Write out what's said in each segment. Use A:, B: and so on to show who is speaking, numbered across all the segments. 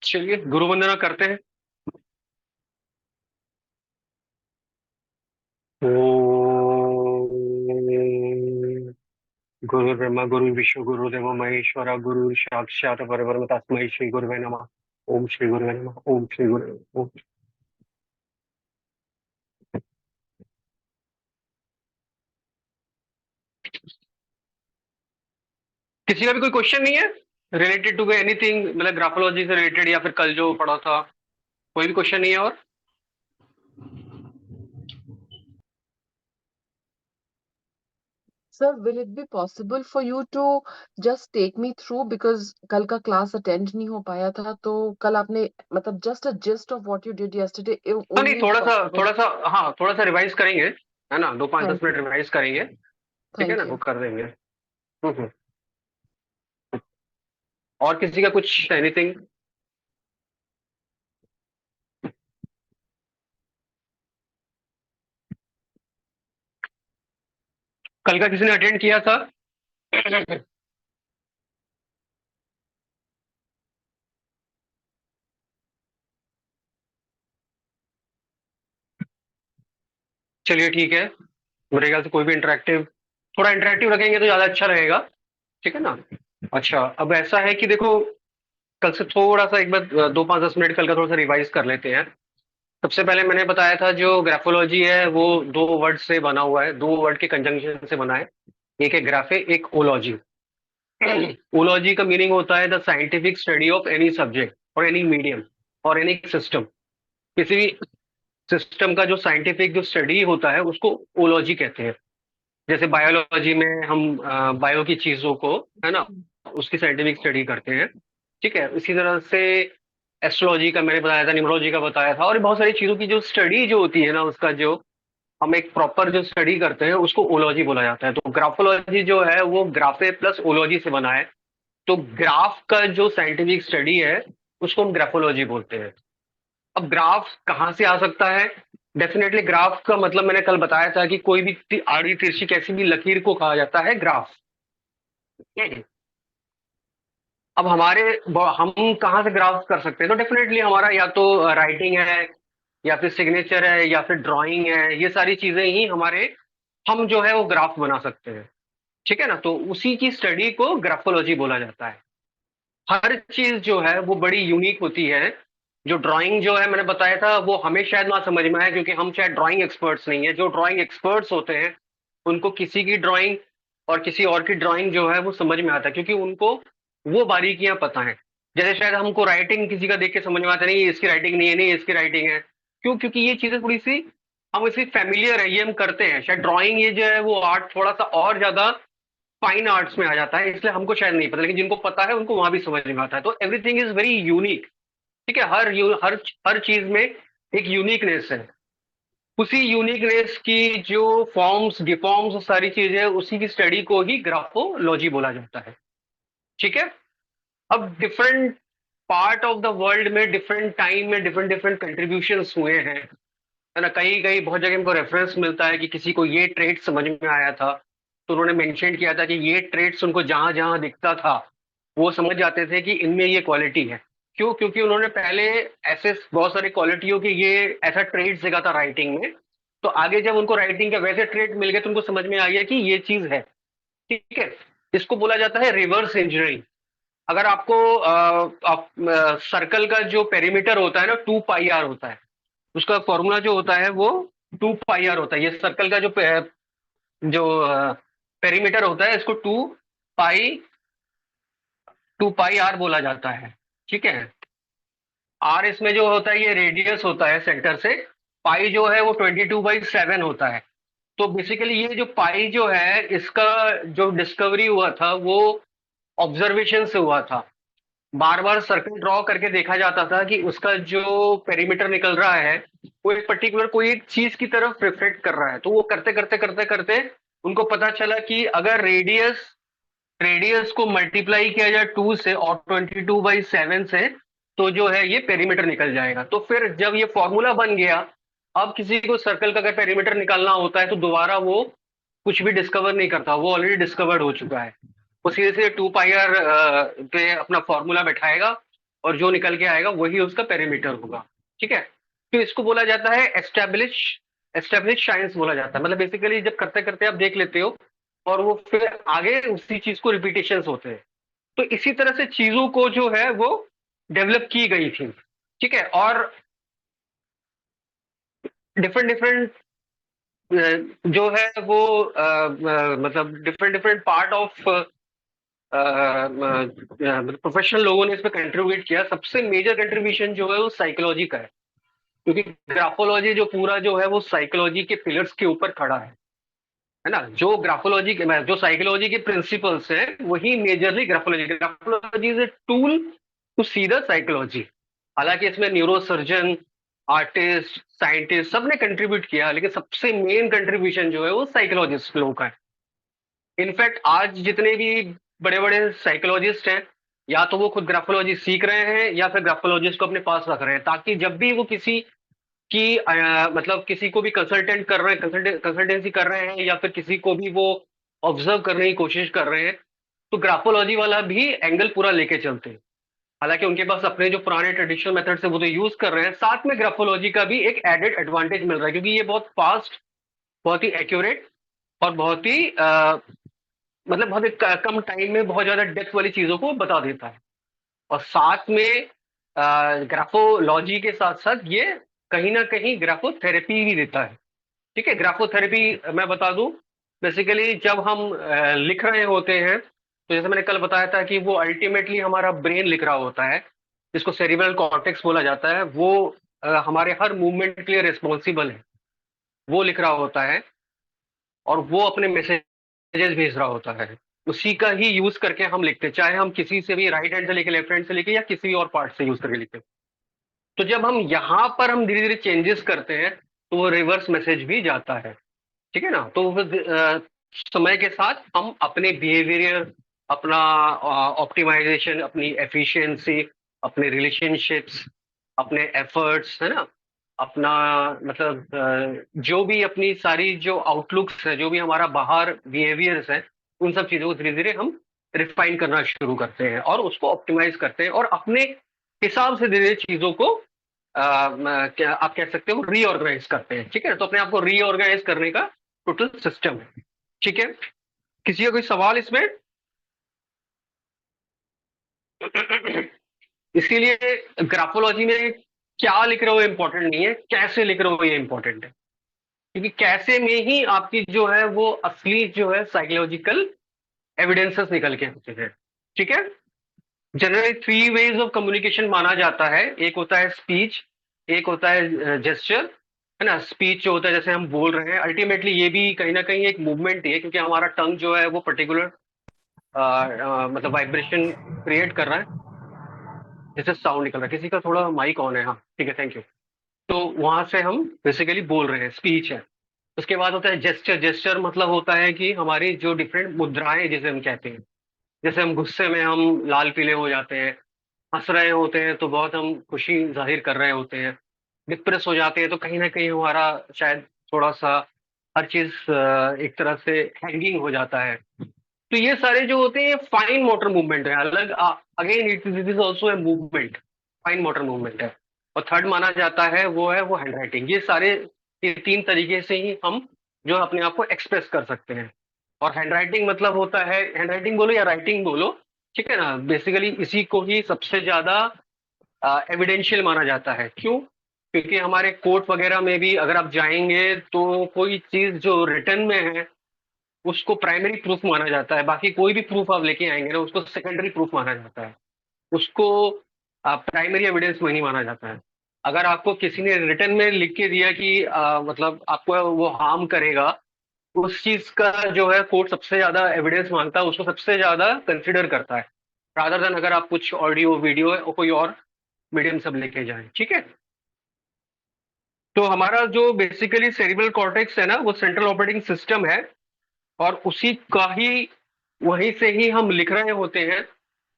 A: चलिए गुरु वंदना करते हैं। ओम गुरु ब्रह्मा गुरु विष्णु गुरु देवो महेश्वरा गुरु साक्षात परब्रह्म तस्मै श्री गुरुवे नमः। ओम श्री गुरुवे नमः। ओम श्री गुरुवे नमः। ओम। किसी का भी कोई क्वेश्चन नहीं है रिलेटेड टू एनीथिंग, मतलब ग्राफोलॉजी से रिलेटेड या फिर कल जो पढ़ा था, कोई भी क्वेश्चन नहीं है? और
B: sir, will it be possible for you to just take me through because कल का क्लास अटेंड नहीं हो पाया था, तो कल आपने मतलब just a gist of what you did yesterday
A: हाँ नहीं,
B: only if possible.
A: थोड़ा सा, हाँ थोड़ा सा रिवाइज करेंगे, है ना, दो पाँच दस
B: थैंक
A: मिनट
B: यू।
A: रिवाइज करेंगे। ठीक है ना,
B: थैंक
A: वो
B: यू।
A: कर देंगे। हम्म। और किसी का कुछ एनीथिंग? कल का किसी ने अटेंड किया था? चलिए ठीक है। मेरे ख्याल से कोई भी इंटरेक्टिव, थोड़ा इंटरेक्टिव रखेंगे तो ज्यादा अच्छा रहेगा। ठीक है ना। अच्छा, अब ऐसा है कि देखो, कल से थोड़ा सा एक बार दो पाँच दस मिनट कल का थोड़ा सा रिवाइज कर लेते हैं। सबसे पहले मैंने बताया था जो ग्राफोलॉजी है वो दो वर्ड से बना हुआ है, दो वर्ड के कंजंक्शन से बना है। एक है ग्राफे, एक ओलॉजी। ओलॉजी का मीनिंग होता है the scientific study of any subject और एनी मीडियम और एनी सिस्टम। किसी भी सिस्टम का जो साइंटिफिक जो स्टडी होता है उसको ओलॉजी कहते हैं। जैसे बायोलॉजी में हम बायो की चीजों को, है ना, उसकी साइंटिफिक स्टडी करते हैं। ठीक है, इसी तरह से एस्ट्रोलॉजी का मैंने बताया था, न्यूमरोलॉजी का बताया था, और बहुत सारी चीजों की जो स्टडी जो होती है ना, उसका जो हम एक प्रॉपर जो स्टडी करते हैं उसको ओलॉजी बोला जाता है। तो ग्राफोलॉजी जो है वो ग्राफे प्लस ओलॉजी से बना है। तो ग्राफ का जो साइंटिफिक स्टडी है उसको हम ग्राफोलॉजी बोलते हैं। अब ग्राफ कहाँ से आ सकता है? डेफिनेटली ग्राफ का मतलब मैंने कल बताया था कि कोई भी आड़ी तिरछी कैसी भी लकीर को कहा जाता है ग्राफ। अब हम कहाँ से ग्राफ कर सकते हैं? तो डेफिनेटली हमारा या तो राइटिंग है, या फिर सिग्नेचर है, या फिर ड्राइंग है, ये सारी चीजें ही हमारे, हम जो है वो ग्राफ बना सकते हैं। ठीक है ना, तो उसी की स्टडी को ग्राफोलॉजी बोला जाता है। हर चीज जो है वो बड़ी यूनिक होती है। जो ड्राइंग जो है मैंने बताया था वो हमें शायद ना समझ में आए, क्योंकि हम शायद ड्राइंग एक्सपर्ट्स नहीं है। जो ड्राइंग एक्सपर्ट्स होते हैं उनको किसी की ड्राइंग और किसी और की ड्राइंग जो है वो समझ में आता है, क्योंकि उनको वो बारीकियां पता है। जैसे शायद हमको राइटिंग किसी का देख के समझ में आता नहीं, ये इसकी राइटिंग नहीं है, नहीं ये इसकी राइटिंग है। क्यों? क्योंकि ये चीजें थोड़ी सी हम इससे फेमिलियर है, ये हम करते हैं। शायद ड्राइंग ये जो है वो आर्ट थोड़ा सा और ज्यादा फाइन आर्ट्स में आ जाता है, इसलिए हमको शायद नहीं पता, लेकिन जिनको पता है उनको वहां भी समझ में आता है। तो एवरीथिंग इज वेरी यूनिक। ठीक है, हर चीज में एक यूनिकनेस है। उसी यूनिकनेस की जो फॉर्म्स डिफॉर्म्स सारी चीजें, उसी की स्टडी को ही ग्राफोलॉजी बोला जाता है। ठीक है। अब different part of the world में डिफरेंट टाइम में डिफरेंट डिफरेंट कंट्रीब्यूशंस हुए हैं, है ना। कहीं कहीं बहुत जगह हमको रेफरेंस मिलता है कि किसी को ये ट्रेड समझ में आया था, तो उन्होंने मेंशन किया था कि ये ट्रेड्स उनको जहां जहां दिखता था वो समझ जाते थे कि इनमें ये क्वालिटी है। क्यों? क्योंकि उन्होंने पहले ऐसे बहुत सारी क्वालिटियों की ये ऐसा ट्रेड देखा था राइटिंग में। तो आगे जब उनको राइटिंग के वैसे ट्रेड मिल गए तो उनको समझ में आ गया कि ये चीज है। ठीक है। इसको बोला जाता है रिवर्स इंजीनियरिंग। अगर आपको सर्कल का जो पेरीमीटर होता है ना, 2 पाई आर होता है। उसका फॉर्मूला जो होता है वो 2 पाई आर होता है। ये सर्कल का जो पेरीमीटर होता है इसको पाई 2 पाई आर बोला जाता है। ठीक है। आर इसमें जो होता है ये रेडियस होता है सेंटर से। पाई जो है वो 22/7 होता है। तो बेसिकली ये जो पाई जो है इसका जो डिस्कवरी हुआ था वो ऑब्जर्वेशन से हुआ था। बार बार सर्कल ड्रॉ करके देखा जाता था कि उसका जो पेरीमीटर निकल रहा है वो एक पर्टिकुलर कोई एक चीज की तरफ रिफ्लेक्ट कर रहा है। तो वो करते करते करते करते उनको पता चला कि अगर रेडियस रेडियस को मल्टीप्लाई किया जाए 2 से और 22/7 से, तो जो है ये पेरीमीटर निकल जाएगा। तो फिर जब ये फॉर्मूला बन गया, अब किसी को सर्कल का अगर पेरीमीटर निकालना होता है तो दोबारा वो कुछ भी डिस्कवर नहीं करता, वो ऑलरेडी डिस्कवर्ड हो चुका है। वो सीधे सीधे 2 पाई आर पे अपना फॉर्मूला बैठाएगा और जो निकल के आएगा वही उसका पेरीमीटर होगा। ठीक है, तो इसको बोला जाता है एस्टेब्लिश साइंस बोला जाता है। मतलब बेसिकली जब करते करते आप देख लेते हो और वो फिर आगे उसी चीज को रिपीटेशंस होते हैं। तो इसी तरह से चीजों को जो है वो डेवलप की गई थी। ठीक है, और डिफरेंट डिफरेंट जो है वो मतलब different different part of professional लोगों ने इसमें कंट्रीब्यूट किया। सबसे मेजर कंट्रीब्यूशन जो है वो साइकोलॉजी का है, क्योंकि ग्राफोलॉजी जो पूरा जो है वो साइकोलॉजी के पिलर्स के ऊपर खड़ा है ना। जो ग्राफोलॉजी के जो साइकोलॉजी के प्रिंसिपल्स हैं वही majorly graphology is a tool to see the psychology. हालांकि इसमें न्यूरो सर्जन, आर्टिस्ट, साइंटिस्ट सब ने कंट्रीब्यूट किया, लेकिन सबसे मेन कंट्रीब्यूशन जो है वो साइकोलॉजिस्ट लोगों का है। इनफैक्ट आज जितने भी बड़े बड़े साइकोलॉजिस्ट हैं, या तो वो खुद ग्राफोलॉजी सीख रहे हैं या फिर ग्राफोलॉजिस्ट को अपने पास रख रहे हैं, ताकि जब भी वो किसी कि मतलब किसी को भी कंसल्टेंट कर रहे हैं, कंसल्टेंसी कर रहे हैं, या फिर किसी को भी वो ऑब्जर्व करने की कोशिश कर रहे हैं, तो ग्राफोलॉजी वाला भी एंगल पूरा लेके चलते हैं। हालांकि उनके पास अपने जो पुराने ट्रेडिशनल मेथड्स है वो तो यूज कर रहे हैं, साथ में ग्राफोलॉजी का भी एक एडेड एडवांटेज मिल रहा है, क्योंकि ये बहुत फास्ट, बहुत ही एक्यूरेट और बहुत ही मतलब बहुत ही कम टाइम में बहुत ज्यादा डेप्थ वाली चीजों को बता देता है। और साथ में ग्राफोलॉजी के साथ साथ ये कहीं ना कहीं ग्राफोथेरेपी भी देता है। ठीक है, ग्राफोथेरेपी मैं बता दूं, बेसिकली जब हम लिख रहे होते हैं, तो जैसे मैंने कल बताया था कि वो अल्टीमेटली हमारा ब्रेन लिख रहा होता है, जिसको सेरिब्रल कॉर्टेक्स बोला जाता है। वो हमारे हर मूवमेंट के लिए रिस्पॉन्सिबल है, वो लिख रहा होता है और वो अपने मैसेजेस भेज रहा होता है। उसी का ही यूज करके हम लिखते हैं, चाहे हम किसी से भी राइट हैंड से लिखे, लेफ्ट हैंड से लिखे, या किसी भी और पार्ट से यूज करके लिखे। तो जब हम यहाँ पर हम धीरे धीरे चेंजेस करते हैं, तो वो रिवर्स मैसेज भी जाता है। ठीक है ना। तो समय के साथ हम अपने बिहेवियर, अपना ऑप्टिमाइजेशन, अपनी एफिशिएंसी, अपने रिलेशनशिप्स, अपने एफर्ट्स, है ना, अपना मतलब जो भी अपनी सारी जो आउटलुक्स है, जो भी हमारा बाहर बिहेवियर्स है, उन सब चीजों को धीरे धीरे हम रिफाइन करना शुरू करते हैं और उसको ऑप्टिमाइज करते हैं और अपने हिसाब से धीरे धीरे चीजों को क्या आप कह सकते हो रीऑर्गेनाइज करते हैं। ठीक है, तो अपने आप को रीऑर्गेनाइज करने का टोटल सिस्टम है। ठीक है, किसी का कोई सवाल इसमें? इसीलिए ग्राफोलॉजी में क्या लिख रहे हो इंपॉर्टेंट नहीं है, कैसे लिख रहे हो ये इंपॉर्टेंट है, क्योंकि कैसे में ही आपकी जो है वो असली जो है साइकोलॉजिकल एविडेंसेस निकल के आते हैं। ठीक है, generally three ways of communication माना जाता है। एक होता है स्पीच, एक होता है जेस्चर, है ना। स्पीच जो होता है जैसे हम बोल रहे हैं, अल्टीमेटली ये भी कहीं ना कहीं एक मूवमेंट ही है, क्योंकि हमारा टंग जो है वो पर्टिकुलर मतलब वाइब्रेशन क्रिएट कर रहा है, जैसे साउंड निकल रहा है। किसी का थोड़ा माइक ऑन है, हाँ ठीक है, थैंक यू। तो वहां से हम बेसिकली बोल रहे हैं, स्पीच है। उसके बाद होता है जेस्चर। जेस्चर मतलब होता है कि हमारी जो डिफरेंट मुद्राएं जिसे हम कहते हैं, जैसे हम गुस्से में हम लाल पीले हो जाते हैं, हंस रहे होते हैं तो बहुत हम खुशी जाहिर कर रहे होते हैं, डिप्रेस हो जाते हैं तो कहीं ना कहीं हमारा शायद थोड़ा सा हर चीज एक तरह से हैंगिंग हो जाता है। तो ये सारे जो होते हैं फाइन मोटर मूवमेंट है, अलग again it is also a movement, fine motor movement है। और थर्ड माना जाता है वो हैंड राइटिंग। ये सारे ये तीन तरीके से ही हम जो अपने आप को एक्सप्रेस कर सकते हैं। और हैंड राइटिंग मतलब होता है, हैंड राइटिंग बोलो या राइटिंग बोलो, ठीक है ना, बेसिकली इसी को ही सबसे ज्यादा एविडेंशियल माना जाता है। क्यों? क्योंकि हमारे कोर्ट वगैरह में भी अगर आप जाएंगे तो कोई चीज जो रिटर्न में है उसको प्राइमरी प्रूफ माना जाता है, बाकी कोई भी प्रूफ आप लेके आएंगे ना उसको सेकेंडरी प्रूफ माना जाता है, उसको प्राइमरी एविडेंस नहीं माना जाता है। अगर आपको किसी ने रिटर्न में लिख के दिया कि मतलब आपको वो हार्म करेगा, उस चीज का जो है कोर्ट सबसे ज्यादा एविडेंस मांगता है, उसको सबसे ज्यादा कंसिडर करता है, रादर देन अगर आप कुछ ऑडियो वीडियो और कोई और मीडियम सब लेके जाएं। ठीक है, तो हमारा जो बेसिकली सेरिब्रल कॉर्टेक्स है ना, वो सेंट्रल ऑपरेटिंग सिस्टम है, और उसी का ही वहीं से ही हम लिख रहे होते हैं।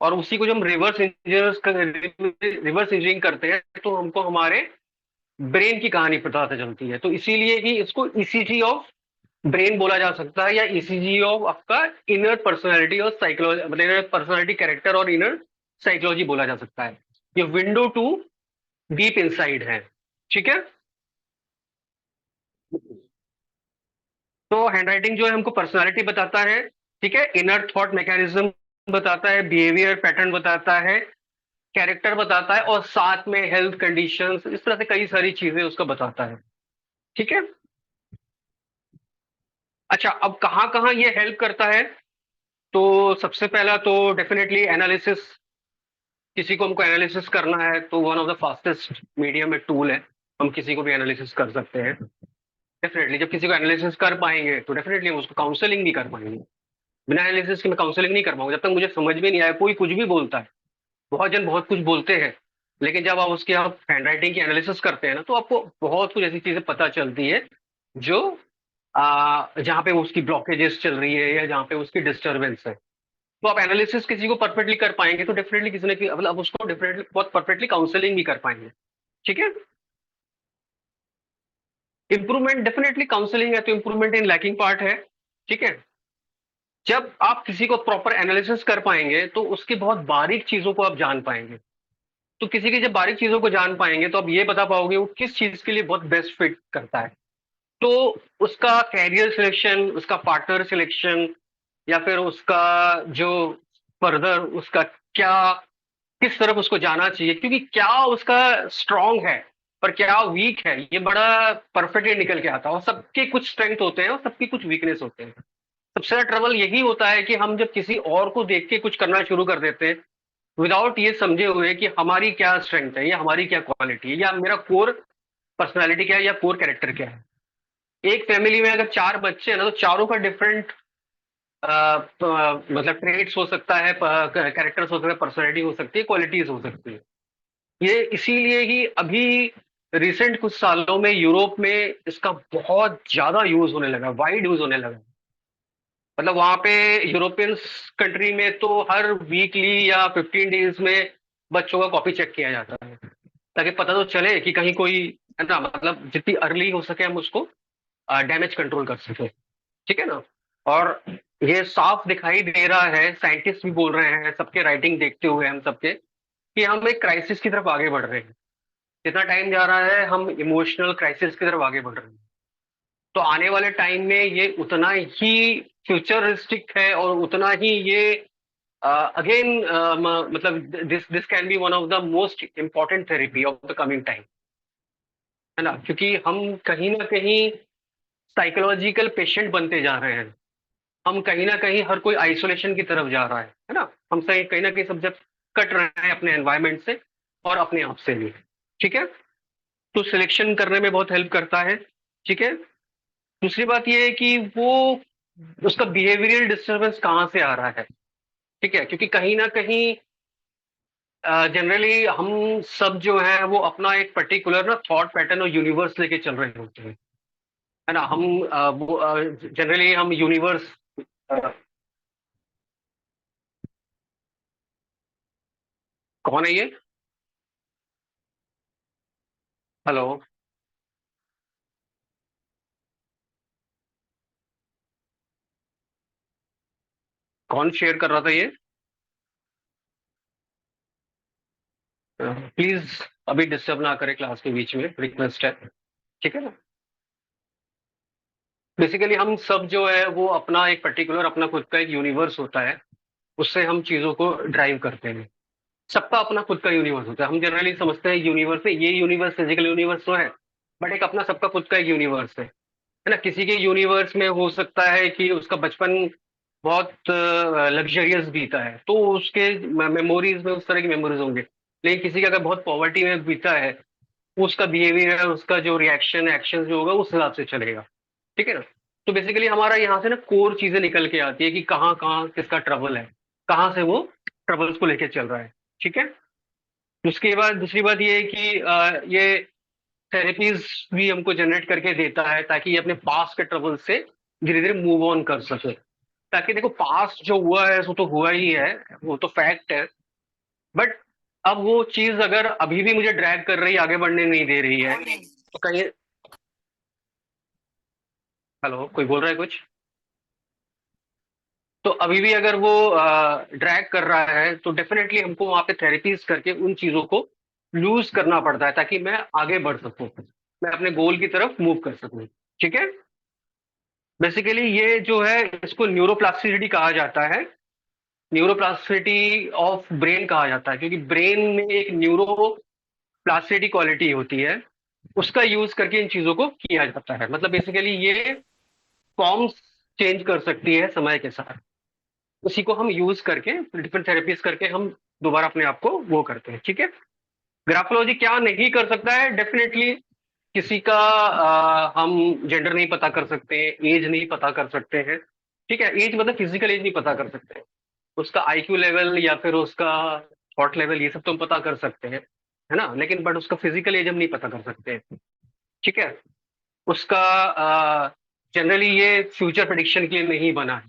A: और उसी को जब हम रिवर्स इंजीनियरिंग करते हैं तो हमको हमारे ब्रेन की कहानी पता चलती है। तो इसीलिए ही इसको ईसीजी ऑफ ब्रेन बोला जा सकता है, या ईसीजी ऑफ आपका इनर पर्सनैलिटी और साइकोलॉजी, मतलब इनर पर्सनैलिटी कैरेक्टर और इनर साइकोलॉजी बोला जा सकता है। ये विंडो टू डीप इनसाइड है। ठीक है। तो हैंडराइटिंग जो है हमको पर्सनालिटी बताता है, ठीक है, इनर थॉट मैकेनिज्म बताता है, बिहेवियर पैटर्न बताता है, कैरेक्टर बताता है, और साथ में हेल्थ कंडीशंस, इस तरह से कई सारी चीजें उसका बताता है। ठीक है। अच्छा, अब कहाँ कहाँ ये हेल्प करता है? तो सबसे पहला तो डेफिनेटली एनालिसिस। किसी को हमको एनालिसिस करना है तो one of the fastest medium tool है, हम किसी को भी एनालिसिस कर सकते हैं। डेफिनेटली जब किसी को एनालिसिस कर पाएंगे तो डेफिनेटली हम उसको काउंसलिंग भी कर पाएंगे। बिना एनालिसिस के मैं काउंसलिंग नहीं कर पाऊंगा जब तक मुझे समझ में नहीं आया। कोई कुछ भी बोलता है, बहुत जन बहुत कुछ बोलते हैं, लेकिन जब आप हैंडराइटिंग की एनालिसिस करते हैं ना, तो आपको बहुत कुछ ऐसी चीजें पता चलती है जो जहाँ पे उसकी ब्लॉकेजेस चल रही है या जहाँ पे उसकी डिस्टरबेंस है। तो आप एनालिसिस किसी को परफेक्टली कर पाएंगे तो डेफिनेटली किसी ने मतलब आप उसको डेफिनेटली बहुत परफेक्टली काउंसलिंग भी कर पाएंगे। ठीक है। इंप्रूवमेंट, डेफिनेटली काउंसलिंग है तो इंप्रूवमेंट इन लैकिंग पार्ट है। ठीक है। जब आप किसी को प्रॉपर एनालिसिस कर पाएंगे तो उसकी बहुत बारीक चीजों को आप जान पाएंगे। तो किसी की जब बारीक चीजों को जान पाएंगे तो आप ये बता पाओगे वो किस चीज के लिए बहुत बेस्ट फिट करता है। तो उसका कैरियर सिलेक्शन, उसका पार्टनर सिलेक्शन, या फिर उसका जो फर्दर उसका क्या, किस तरफ उसको जाना चाहिए, क्योंकि क्या उसका स्ट्रांग है पर क्या वीक है, ये बड़ा परफेक्टली निकल के आता है। और सबके कुछ स्ट्रेंथ होते हैं और सबकी कुछ वीकनेस होते हैं। सबसे ज्यादा ट्रबल यही होता है कि हम जब किसी और को देख के कुछ करना शुरू कर देते हैं विदाउट ये समझे हुए कि हमारी क्या स्ट्रेंथ है या हमारी क्या क्वालिटी है या मेरा कोर पर्सनालिटी क्या है या कोर कैरेक्टर क्या है। एक फैमिली में अगर चार बच्चे हैं ना, तो चारों का डिफरेंट मतलब ट्रेड्स हो सकता है, कैरेक्टर्स हो सकते हैं, पर्सनैलिटी हो सकती है, क्वालिटीज हो सकती है। ये इसीलिए ही अभी रिसेंट कुछ सालों में यूरोप में इसका बहुत ज्यादा यूज होने लगा, वाइड यूज होने लगा। मतलब वहां पे यूरोपियन कंट्री में तो हर वीकली या 15 डेज में बच्चों का कॉपी चेक किया जाता है, ताकि पता तो चले कि कहीं कोई, है ना, मतलब जितनी अर्ली हो सके हम उसको डैमेज कंट्रोल कर सके। ठीक है ना। और ये साफ दिखाई दे रहा है, साइंटिस्ट भी बोल रहे हैं सबके राइटिंग देखते हुए हम सबके, कि हम एक क्राइसिस की तरफ आगे बढ़ रहे हैं। जितना टाइम जा रहा है हम इमोशनल क्राइसिस की तरफ आगे बढ़ रहे हैं। तो आने वाले टाइम में ये उतना ही फ्यूचरिस्टिक है और उतना ही ये अगेन मतलब this this can be one of the most important therapy of the coming time, है ना, क्योंकि हम कहीं ना कहीं साइकोलॉजिकल पेशेंट बनते जा रहे हैं। हम कहीं ना कहीं हर कोई आइसोलेशन की तरफ जा रहा है ना। हम सही कहीं ना कहीं सब जब कट रहे हैं अपने एनवायरमेंट से और अपने आप से भी। ठीक है। तो सिलेक्शन करने में बहुत हेल्प करता है। ठीक है। दूसरी बात ये है कि वो उसका बिहेवियरल डिस्टरबेंस कहाँ से आ रहा है। ठीक है, क्योंकि कहीं ना कहीं जनरली हम सब जो है वो अपना एक पर्टिकुलर ना थॉट पैटर्न और यूनिवर्स लेके चल रहे होते हैं, है ना। हम जनरली हम यूनिवर्स, कौन है ये? हेलो। कौन शेयर कर रहा था ये? प्लीज अभी डिस्टर्ब ना करें क्लास के बीच में, रिक्वेस्ट है। ठीक है ना। बेसिकली हम सब जो है वो अपना एक पर्टिकुलर अपना खुद का एक यूनिवर्स होता है, उससे हम चीजों को ड्राइव करते हैं। सबका अपना खुद का यूनिवर्स होता है। हम जनरली समझते हैं यूनिवर्स है, ये यूनिवर्स फिजिकल यूनिवर्स तो है, बट एक अपना सबका खुद का एक यूनिवर्स है ना। किसी के यूनिवर्स में हो सकता है कि उसका बचपन बहुत लग्जरियस बीता है, तो उसके मेमोरीज में उस तरह की मेमोरीज होंगे। लेकिन किसी का अगर बहुत पॉवर्टी में बीता है, उसका बिहेवियर, उसका जो रिएक्शन एक्शन जो होगा उस हिसाब से चलेगा। ठीक है ना। तो बेसिकली हमारा यहाँ से ना कोर चीजें निकल के आती है कि कहाँ कहाँ किसका ट्रबल है, कहाँ से वो ट्रबल्स को लेके चल रहा है। ठीक है। उसके बाद दूसरी बात ये है कि ये थेरेपीज भी हमको जनरेट करके देता है ताकि ये अपने पास्ट के ट्रबल से धीरे धीरे मूव ऑन कर सके। ताकि देखो पास्ट जो हुआ है वो तो हुआ ही है, वो तो फैक्ट है, बट अब वो चीज अगर अभी भी मुझे ड्रैग कर रही, आगे बढ़ने नहीं दे रही है, तो कहीं, हेलो, कोई बोल रहा है कुछ? तो अभी भी अगर वो ड्रैग कर रहा है तो डेफिनेटली हमको वहां पे थेरेपीज करके उन चीजों को लूज करना पड़ता है, ताकि मैं आगे बढ़ सकूं, मैं अपने गोल की तरफ मूव कर सकूं। ठीक है। बेसिकली ये जो है इसको न्यूरोप्लास्टिसिटी कहा जाता है, न्यूरोप्लास्टिसिटी ऑफ ब्रेन कहा जाता है, क्योंकि ब्रेन में एक न्यूरोप्लास्टिसिटी क्वालिटी होती है, उसका यूज करके इन चीजों को किया जाता है। मतलब बेसिकली ये फॉर्म्स चेंज कर सकती है समय के साथ, उसी को हम यूज करके डिफरेंट थेरेपीज करके हम दोबारा अपने आप को वो करते हैं। ठीक है। ग्राफोलॉजी क्या नहीं कर सकता है, डेफिनेटली किसी का हम जेंडर नहीं पता कर सकते हैं, एज नहीं पता कर सकते हैं। ठीक है, एज मतलब फिजिकल एज नहीं पता कर सकते हैं, उसका आईक्यू लेवल या फिर उसका थॉट लेवल ये सब तो हम पता कर सकते हैं, है ना, लेकिन बट उसका फिजिकल एज हम नहीं पता कर सकते हैं। ठीक है। उसका जनरली ये फ्यूचर प्रेडिक्शन के लिए नहीं बना है,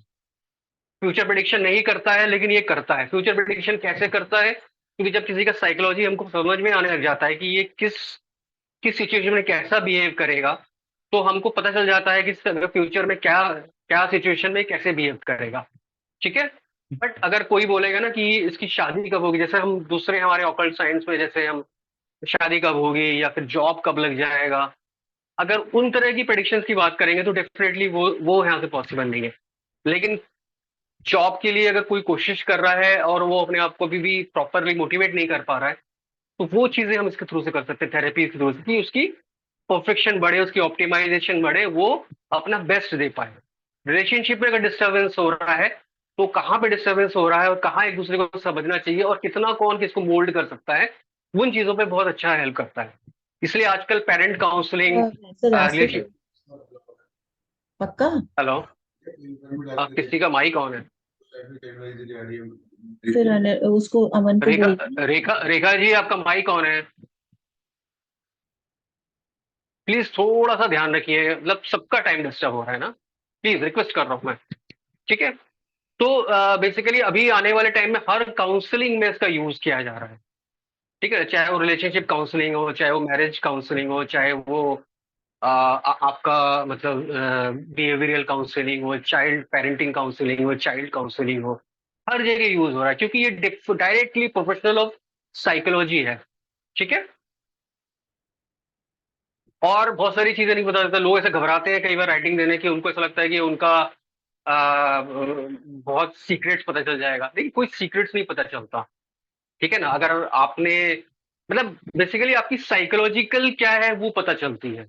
A: फ्यूचर प्रेडिक्शन नहीं करता है, लेकिन ये करता है। फ्यूचर प्रेडिक्शन कैसे करता है, क्योंकि जब किसी का साइकोलॉजी हमको समझ में आने लग जाता है कि ये किस किस सिचुएशन में कैसा बिहेव करेगा, तो हमको पता चल जाता है कि फ्यूचर में क्या क्या सिचुएशन में कैसे बिहेव करेगा। ठीक है। बट अगर कोई बोलेगा ना कि इसकी शादी कब होगी, जैसे हम दूसरे हमारे ऑकल्ट साइंस में जैसे हम शादी कब होगी या फिर जॉब कब लग जाएगा, अगर उन तरह की प्रेडिक्शंस की बात करेंगे तो डेफिनेटली वो यहाँ से पॉसिबल नहीं है। लेकिन जॉब के लिए अगर कोई कोशिश कर रहा है और वो अपने आप को अभी भी प्रॉपरली मोटिवेट नहीं कर पा रहा है, तो वो चीजें हम इसके थ्रू से कर सकते हैं, थेरेपी के थ्रू से, कि उसकी परफेक्शन बढ़े, उसकी ऑप्टिमाइजेशन बढ़े, वो अपना बेस्ट दे पाए। रिलेशनशिप में अगर डिस्टर्बेंस हो रहा है तो कहाँ पे डिस्टर्बेंस हो रहा है और कहाँ एक दूसरे को समझना चाहिए और कितना कौन किसको मोल्ड कर सकता है, उन चीजों पे बहुत अच्छा हेल्प करता है। इसलिए आजकल पेरेंट काउंसलिंग,
B: ऐसे रास्ते पे
A: रिलेशन।
B: पक्का।
A: हेलो। किसी का माइक ऑन है।
B: फिर उसको अमन को
A: रेखा,
B: बोलती हूँ।
A: रेखा जी आपका माइक ऑन है, प्लीज थोड़ा सा ध्यान रखिए, मतलब सबका टाइम डिस्टर्ब हो रहा है ना, प्लीज रिक्वेस्ट कर रहा हूँ मैं। ठीक है। तो बेसिकली अभी आने वाले टाइम में हर काउंसलिंग में इसका यूज किया जा रहा है। ठीक है, चाहे वो रिलेशनशिप काउंसलिंग हो, चाहे वो मैरिज काउंसलिंग हो, चाहे वो आपका मतलब बिहेवियरल काउंसलिंग हो, चाइल्ड पेरेंटिंग काउंसलिंग हो, चाइल्ड काउंसलिंग हो, हर जगह यूज हो रहा है, क्योंकि ये डायरेक्टली प्रोफेशनल ऑफ साइकोलॉजी है। ठीक है। और बहुत सारी चीजें नहीं बता देता, लोग ऐसे घबराते हैं कई बार राइटिंग देने की, उनको ऐसा लगता है कि उनका बहुत सीक्रेट्स पता चल जाएगा, लेकिन कोई सीक्रेट्स नहीं पता चलता। ठीक है ना, अगर आपने मतलब बेसिकली आपकी साइकोलॉजिकल क्या है वो पता चलती है।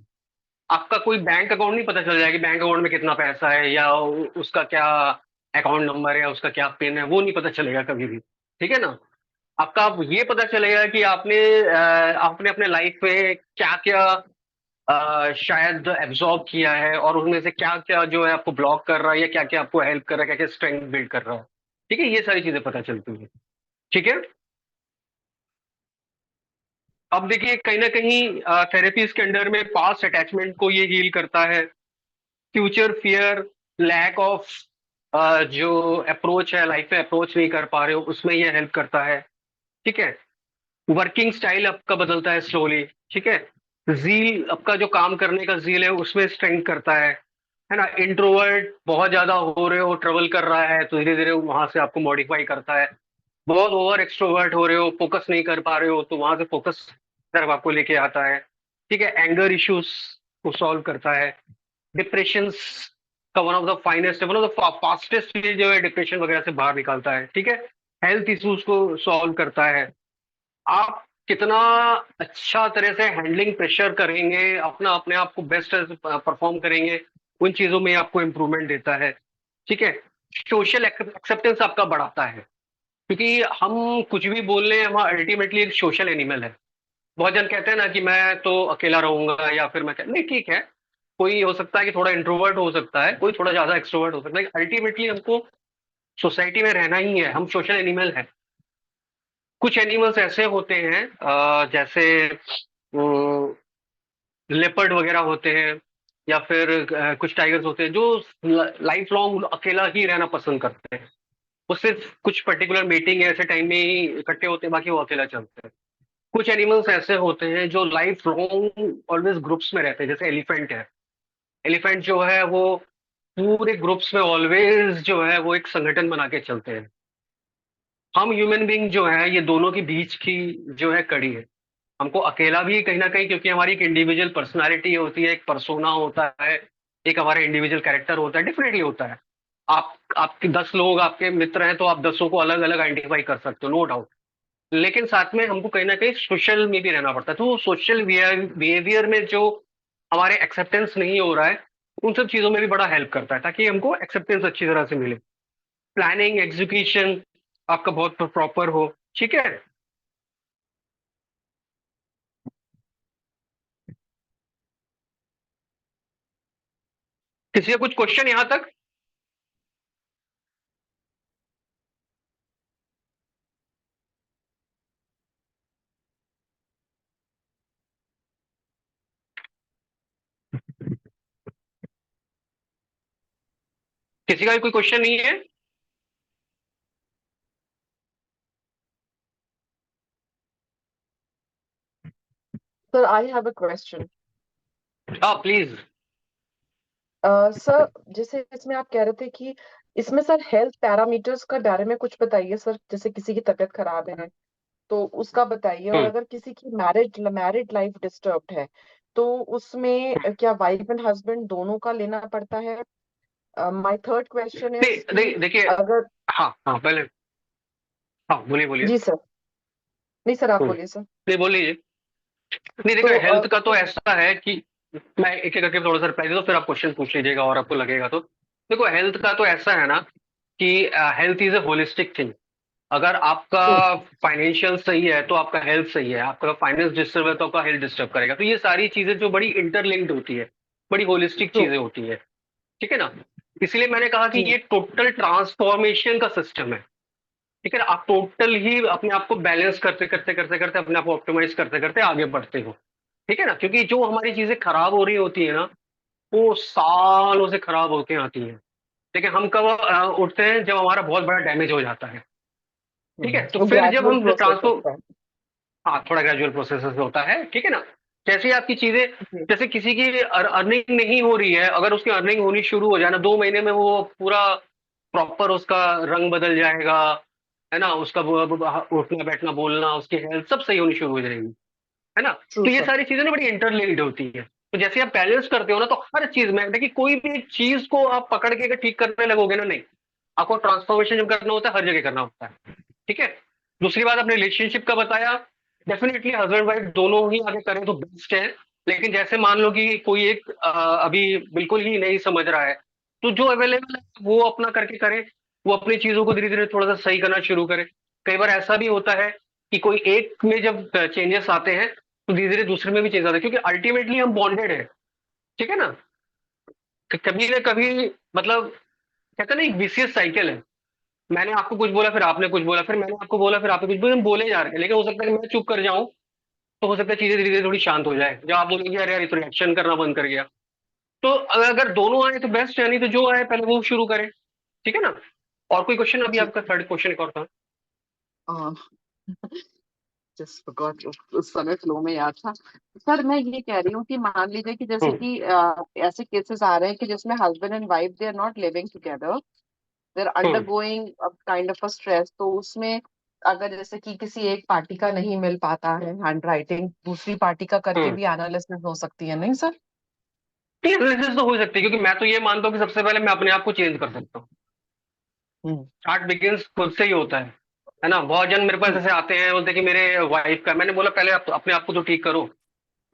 A: आपका कोई बैंक अकाउंट नहीं पता चल जाएगा कि बैंक अकाउंट में कितना पैसा है या उसका क्या अकाउंट नंबर है, उसका क्या पिन है, वो नहीं पता चलेगा कभी भी। ठीक है ना। आपका ये पता चलेगा कि आपने अपने लाइफ में क्या क्या शायद एब्जॉर्ब किया है और उनमें से क्या क्या जो है आपको ब्लॉक कर रहा है या क्या क्या आपको हेल्प कर रहा है, क्या क्या स्ट्रेंथ बिल्ड कर रहा है। ठीक है, ये सारी चीजें पता चलती है। ठीक है। अब देखिए कहीं ना कहीं थेरेपीज के अंडर में पास्ट अटैचमेंट को ये हील करता है, फ्यूचर फियर, लैक ऑफ जो अप्रोच है, लाइफ में अप्रोच नहीं कर पा रहे हो उसमें ये हेल्प करता है। ठीक है। वर्किंग स्टाइल आपका बदलता है स्लोली। ठीक है। जील आपका जो काम करने का जील है उसमें स्ट्रेंथ करता है ना। इंट्रोवर्ट बहुत ज्यादा हो रहे हो, ट्रेवल कर रहा है तो धीरे धीरे वहां से आपको मॉडिफाई करता है। बहुत ओवर एक्सट्रोवर्ट हो रहे हो, फोकस नहीं कर पा रहे हो, तो वहां से फोकस तरफ आपको लेके आता है। ठीक है। एंगर इश्यूज को सॉल्व करता है। डिप्रेशन का one of the finest, one of the fastest way जो है डिप्रेशन वगैरह से बाहर निकालता है। ठीक है। हेल्थ इश्यूज को सॉल्व करता है। आप कितना अच्छा तरह से हैंडलिंग प्रेशर करेंगे, अपना अपने आप को बेस्ट परफॉर्म करेंगे, उन चीजों में आपको इंप्रूवमेंट देता है। ठीक है। सोशल एक्सेप्टेंस आपका बढ़ाता है, क्योंकि हम कुछ भी बोल रहे हैं, हम अल्टीमेटली एक सोशल एनिमल है। बहुत जन कहते हैं ना कि मैं तो अकेला रहूंगा या फिर नहीं, ठीक है, कोई हो सकता है कि थोड़ा इंट्रोवर्ट हो सकता है, कोई थोड़ा ज्यादा एक्सट्रोवर्ट हो सकता है, अल्टीमेटली हमको सोसाइटी में रहना ही है, हम सोशल एनिमल है। कुछ एनिमल्स ऐसे होते हैं जैसे लेपर्ड वगैरह होते हैं, या फिर कुछ टाइगर्स होते हैं जो लाइफ लॉन्ग अकेला ही रहना पसंद करते हैं। वो सिर्फ कुछ पर्टिकुलर मीटिंग ऐसे टाइम में ही इकट्ठे होते हैं, बाकी वो अकेला चलते हैं। कुछ एनिमल्स ऐसे होते हैं जो लाइफ लॉन्ग ऑलवेज ग्रुप्स में रहते हैं, जैसे एलिफेंट है। एलिफेंट जो है वो पूरे ग्रुप्स में ऑलवेज जो है वो एक संगठन बना के चलते हैं। हम ह्यूमन बीइंग जो है ये दोनों के बीच की जो है कड़ी है। हमको अकेला भी कहीं ना कहीं, क्योंकि हमारी एक इंडिविजुअल पर्सनालिटी होती है, एक पर्सोना होता है, एक हमारा इंडिविजुअल कैरेक्टर होता है, डेफिनेटली होता है। आप आपके 10 लोग आपके मित्र हैं तो आप 10 को अलग अलग आइडेंटिफाई कर सकते हो, नो डाउट। लेकिन साथ में हमको कहीं ना कहीं सोशल में भी रहना पड़ता है, तो सोशल बिहेवियर में जो हमारे एक्सेप्टेंस नहीं हो रहा है, उन सब चीजों में भी बड़ा हेल्प करता है ताकि हमको एक्सेप्टेंस अच्छी तरह से मिले। प्लानिंग एग्जीक्यूशन आपका बहुत प्रॉपर हो, ठीक है। किसी का कुछ क्वेश्चन यहाँ तक? किसी का भी कोई क्वेश्चन नहीं है?
B: Sir I have a question.
A: हाँ प्लीज।
B: सर जैसे इसमें आप कह रहे थे कि इसमें सर हेल्थ पैरामीटर्स का बारे में कुछ बताइए सर, जैसे किसी की तबीयत खराब है तो उसका बताइए, और
A: हम्म।
B: अगर किसी की मैरिड लाइफ डिस्टर्ब्ड है तो उसमें क्या वाइफ एंड हस्बैंड दोनों का लेना पड़ता है? माय थर्ड क्वेश्चन इज कि
A: देखिए।
B: अगर।
A: हाँ हाँ पहले। हाँ बोलिए बोलिए।
B: जी सर। नहीं सर, आप
A: हम्म।
B: बोलिए सर।
A: नहीं बोलिए। नहीं देखो,
B: तो
A: हेल्थ का तो
B: जैसे।
A: ऐसा है कि मैं एक एक करके थोड़ा सा रिप्लाई दे दो, फिर आप क्वेश्चन पूछ लीजिएगा और आपको लगेगा तो। देखो हेल्थ का तो ऐसा है ना कि health is a holistic thing. अगर आपका
B: जी।
A: फाइनेंशियल सही है तो आपका हेल्थ सही है, आपका फाइनेंस डिस्टर्ब है तो आपका हेल्थ डिस्टर्ब करेगा। तो ये सारी चीजें जो बड़ी इंटरलिंक्ड होती है, बड़ी होलिस्टिक
B: ट्रू।
A: चीजें होती है, ठीक है ना। इसलिए मैंने कहा कि
B: जी।
A: ये टोटल ट्रांसफॉर्मेशन का सिस्टम है, ठीक है ना। आप टोटल ही अपने आप को बैलेंस करते करते करते करते अपने आप को ऑप्टिमाइज करते करते आगे बढ़ते हो, ठीक है ना। क्योंकि जो हमारी चीजें खराब हो रही होती है ना, वो सालों से खराब होके आती हैं। लेकिन हम कब उठते हैं? जब हमारा बहुत बड़ा डैमेज हो जाता है, ठीक है। तो
B: वो
A: फिर जब
B: ग्रेजुअल
A: हम
B: प्रोसेस
A: ट्रांसफर,
B: होता है।
A: हाँ थोड़ा ग्रेजुअल प्रोसेस होता है, ठीक है ना। जैसे ही आपकी चीजें,
B: जी।
A: जैसे किसी की अर्निंग नहीं हो रही है, अगर उसकी अर्निंग होनी शुरू हो जाए ना, 2 महीने में वो पूरा प्रॉपर उसका रंग बदल जाएगा, है ना। उसका उठना बैठना बोलना, उसकी हेल्थ सब सही होनी शुरू हो जाएगी, है ना।
B: ट्रू
A: तो ये
B: सर।
A: सारी चीजें ना बड़ी इंटरलिंक्ड होती है। तो जैसे आप बैलेंस करते हो ना, तो हर चीज में देखिए, कोई भी एक चीज को आप पकड़ के अगर ठीक करने लगोगे ना, नहीं, आपको ट्रांसफॉर्मेशन जब करना होता है हर जगह करना होता है, ठीक है। दूसरी बात, आपने रिलेशनशिप का बताया, डेफिनेटली हस्बैंड वाइफ दोनों ही आगे करें तो बेस्ट है। लेकिन जैसे मान लो कि कोई एक अभी बिल्कुल ही नहीं समझ रहा है, तो जो अवेलेबल है वो अपना करके करे, वो अपनी चीजों को धीरे धीरे थोड़ा सा सही करना शुरू करे। कई बार ऐसा भी होता है कि कोई एक में जब चेंजेस आते हैं तो धीरे धीरे दूसरे में भी चेंज आते हैं, क्योंकि अल्टीमेटली हम बॉन्डेड है, ठीक है ना। कभी ना कभी, मतलब कहते हैं ना, एक विशियस साइकिल है। मैंने आपको कुछ बोला, फिर आपने कुछ बोला, फिर मैंने आपको बोला, फिर आपने कुछ बोला, हम बोले जा रहे हैं। लेकिन हो सकता है कि मैं चुप कर जाऊं, तो हो सकता है चीजें धीरे धीरे थोड़ी शांत हो जाए, जब आप बोलेंगे यार यार ये तो रिएक्शन करना बंद कर गया। तो अगर दोनों आए तो बेस्ट है, नहीं तो जो आए पहले वो शुरू करें, ठीक है ना। और कोई क्वेश्चन? अभी
B: जी।
A: आपका थर्ड क्वेश्चन एक और था।
B: जस्ट फॉरगॉट, उस समय फ्लो में याद था। सर मैं ये कह रही हूँ कि मान लीजिए कि जैसे
A: हम्म।
B: कि ऐसे केसेस आ रहे हैं कि जिसमें husband and wife they are not living together, they are
A: hmm.
B: Undergoing a kind of a stress, तो उसमें अगर जैसे कि किसी एक पार्टी का नहीं मिल पाता है हैंड राइटिंग, दूसरी पार्टी का करके
A: हम्म।
B: भी एनालिसिस हो सकती है, नहीं सर?
A: एनालिसिस तो हो सकती है, क्योंकि मैं तो ये मानता हूँ कि सबसे पहले मैं अपने आप को चेंज कर सकता हूँ।
B: हम्म।
A: स्टार्ट बिगिंस खुद से ही होता है ना। बहुत जन मेरे पास
B: जी।
A: ऐसे आते हैं, बोलते हैं कि मेरे वाइफ का, मैंने बोला पहले आप अपने आप को तो ठीक करो।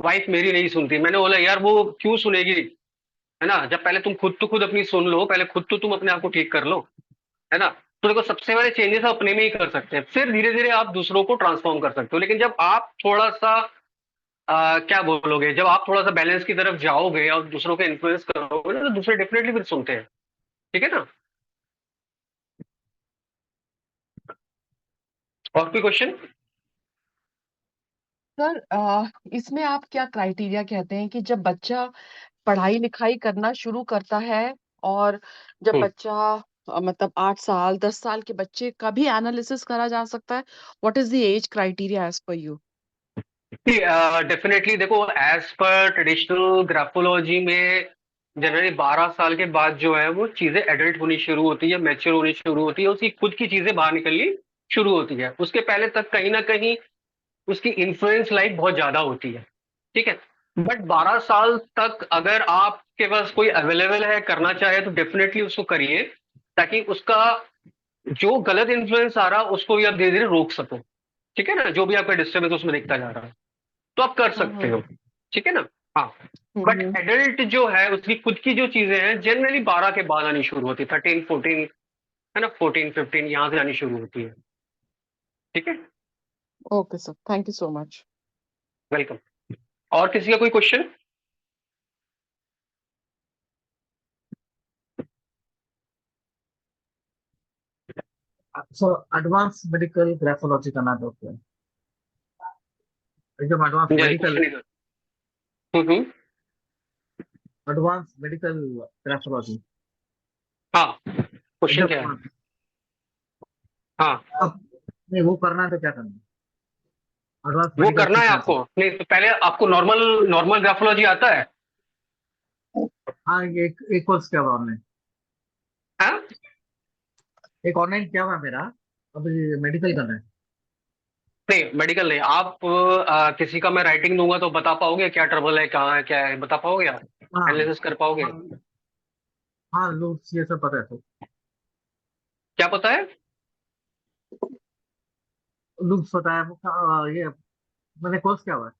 A: वाइफ मेरी नहीं सुनती। मैंने बोला यार वो क्यों सुनेगी, है ना। जब पहले तुम खुद तो खुद अपनी सुन लो, पहले खुद तो तुम अपने आप को ठीक कर लो, है ना। तो देखो सबसे बड़े चेंजेस आप अपने में ही कर सकते हैं, फिर धीरे धीरे आप दूसरों को ट्रांसफॉर्म कर सकते हो। लेकिन जब आप थोड़ा सा क्या बोलोगे, जब आप थोड़ा सा बैलेंस की तरफ जाओगे और दूसरों को इन्फ्लुएंस करोगे ना, तो दूसरे डेफिनेटली फिर सुनते हैं, ठीक है ना। और कोई क्वेश्चन?
B: सर इसमें आप क्या क्राइटेरिया कहते हैं कि जब बच्चा पढ़ाई लिखाई करना शुरू करता है, और जब
A: हम्म।
B: बच्चा मतलब 8 साल 10 साल के बच्चे का भी एनालिसिस करा जा सकता है? What is the age criteria as per you?
A: Definitely देखो, एज पर ट्रेडिशनल ग्राफोलॉजी में जनरली 12 साल के बाद जो है वो चीजें एडल्ट होनी शुरू होती है, मैच्योर होनी शुरू होती है, उसकी खुद की चीजें बाहर निकलनी शुरू होती है। उसके पहले तक कहीं ना कहीं उसकी इन्फ्लुएंस लाइफ बहुत ज्यादा होती है। ठीक है। बट 12 साल तक अगर आपके पास कोई अवेलेबल है, करना चाहे तो डेफिनेटली उसको करिए, ताकि उसका जो गलत इन्फ्लुएंस आ रहा है उसको भी आप धीरे धीरे रोक सको। ठीक है ना, जो भी आपका डिस्टर्बेंस उसमें दिखता जा रहा है तो आप कर सकते
B: हम्म
A: हो। ठीक है ना। हाँ। बट
B: हम्म
A: एडल्ट जो है उसकी खुद की जो चीजें हैं जनरली 12 के बाद आनी शुरू होती है, 13 14, है ना, 14 15 यहाँ से आनी शुरू होती है। ठीक है।
B: Okay sir, thank you so much.
A: Welcome. और किसी का कोई question?
C: So advance medical graphology करना चाहते हैं, एकदम एडवांस
A: जी
C: मेडिकल,
A: क्वेश्चन इधर। हम्म।
C: एडवांस मेडिकल ग्राफोलॉजी,
A: हाँ, क्वेश्चन
C: एकदम
A: क्या है?
C: advanced।
A: हाँ,
C: अब नहीं वो करना है तो क्या करना है, एडवांस
A: वो
C: मेडिकल
A: करना है
C: सीखना
A: आपको।
C: चाहिए।
A: नहीं तो पहले आपको नॉर्मल नॉर्मल ग्राफोलॉजी आता है?
C: हाँ ये एक कोर्स किया हुआ ऑनलाइन,
A: हाँ।
C: एक ऑनलाइन किया हुआ है मेरा, अभी मेडिकल करना है।
A: नहीं, मेडिकल नहीं। आप किसी का मैं राइटिंग दूंगा तो बता पाओगे क्या ट्रबल है, कहाँ है, क्या है, बता पाओगे आप?
C: हाँ
A: एनालिसिस कर पाओगे?
C: हाँ हाँ, लोग ये सब पता है तो,
A: क्या पता है?
C: लोग पता है ये मैंने कोर्स किया हुआ है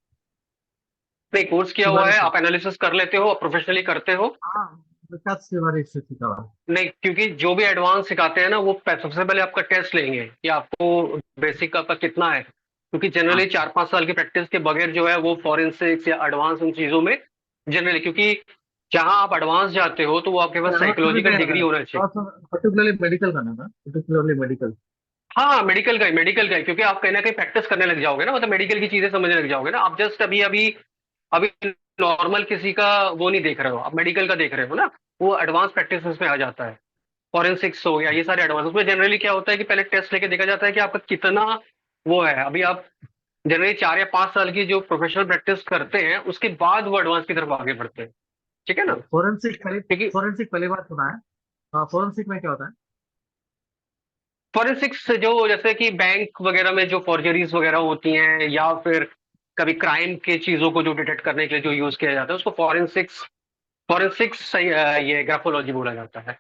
A: नहीं, कोर्स किया हुआ
C: शिवारी
A: है,
C: से।
A: आप एनालिसिस कर लेते हो, प्रोफेशनली करते हो?
C: हाँ विकास शिवारी से सीखा हुआ है।
A: नहीं, क्योंकि जो भी एडवांस सिखाते हैं ना वो सबसे पहले आपका टेस्ट लेंगे कि आपको बेसिक आपका कितना है, क्योंकि जनरली
C: हाँ
A: 4 5 साल की प्रैक्टिस के बगैर जो है वो फॉरेंसिक्स या एडवांस उन चीजों में जनरली, क्योंकि जहां आप एडवांस जाते हो तो वो आपके पास
C: एडवांस में भी
A: साइकोलॉजी का
C: गया
A: डिग्री
C: था,
A: होना चाहिए।
C: पर्टिकुलरली मेडिकल करना था, पर्टिकुलरली मेडिकल।
A: हाँ, मेडिकल का ही, मेडिकल का ही, क्योंकि आप कहीं ना कहीं प्रैक्टिस करने लग जाओगे ना, मतलब मेडिकल की चीजें समझने लग जाओगे ना। आप जस्ट अभी अभी अभी नॉर्मल किसी का वो नहीं देख रहे हो, आप मेडिकल का देख रहे हो ना। वो एडवांस प्रैक्टिस में आ जाता है। फॉरेंसिक्स हो गया, ये सारे एडवांस, उसमें जनरली क्या होता है कि पहले टेस्ट लेके देखा जाता है कि आपका कितना वो है। अभी आप जनरली 4 या 5 साल की जो प्रोफेशनल प्रैक्टिस करते हैं उसके बाद वो एडवांस की तरफ आगे बढ़ते हैं। ठीक है ना। क्योंकि
C: फोरेंसिक पहली बार सुना है, फोरेंसिक में क्या होता है।
A: फॉरेंसिक्स जो जैसे कि बैंक वगैरह में जो फॉर्जरीज वगैरह होती हैं, या फिर कभी क्राइम के चीजों को जो डिटेक्ट करने के लिए जो यूज किया जाता है उसको फॉरेंसिक्स, फॉरेंसिक्स ये ग्राफोलॉजी बोला जाता है।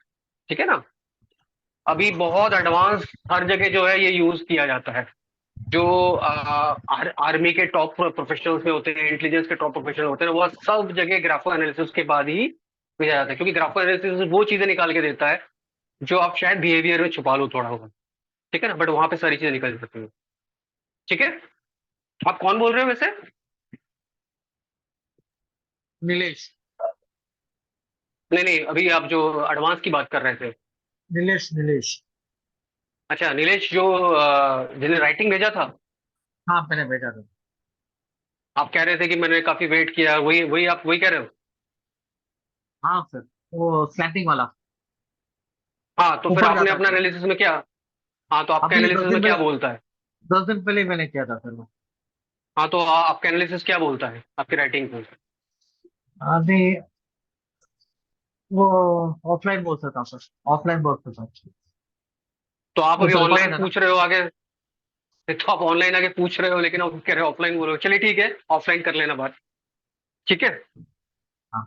A: ठीक है ना। अभी बहुत एडवांस हर जगह जो है ये यूज किया जाता है। जो आर्मी के टॉप प्रोफेशनल्स में होते हैं, इंटेलिजेंस के टॉप प्रोफेशनल होते हैं, वो सब जगह ग्राफो एनालिसिस के बाद ही भेजा जाता है, क्योंकि ग्राफो एनालिसिस वो चीजें निकाल के देता है जो आप शायद बिहेवियर में छुपा लो थोड़ा बहुत। ठीक है ना, बट वहां पे सारी चीजें निकल जाती है। ठीक है। आप कौन बोल रहे हो वैसे?
C: नीलेश,
A: नहीं नहीं, अभी आप जो एडवांस की बात कर रहे थे।
C: नीलेश नीलेश।
A: अच्छा, नीलेश जो जिन्हें राइटिंग भेजा था।
C: हाँ मैंने भेजा था।
A: आप कह रहे थे कि मैंने काफी वेट किया, वही वही आप वही कह रहे हो?
C: हाँ सर, वो स्लैंटिंग वाला,
A: हाँ, तो फिर
C: ऊपर
A: आपने
C: जाता है
A: अपना
C: थोड़ा।
A: एनालिसिस में क्या? हाँ, तो आपका
C: अभी
A: एनालिसिस में क्या बोलता है?
C: 10 दिन पहले ही मैंने किया था सर वो।
A: हाँ, तो आपका एनालिसिस क्या बोलता है आपकी राइटिंग को?
C: अभी वो ऑफलाइन बोल सकता हूँ सर, ऑफलाइन बोल सकता हूँ।
A: तो आप
C: वो
A: अभी
C: सर
A: ऑनलाइन
C: पता था ना।
A: पूछ रहे हो आगे। तो आप ऑनलाइन आगे पूछ रहे हो लेकिन आप कह रहे हो ऑफलाइन बोलो, चलिए ठीक है, ऑफलाइन कर लेना बात। ठीक है।
C: हाँ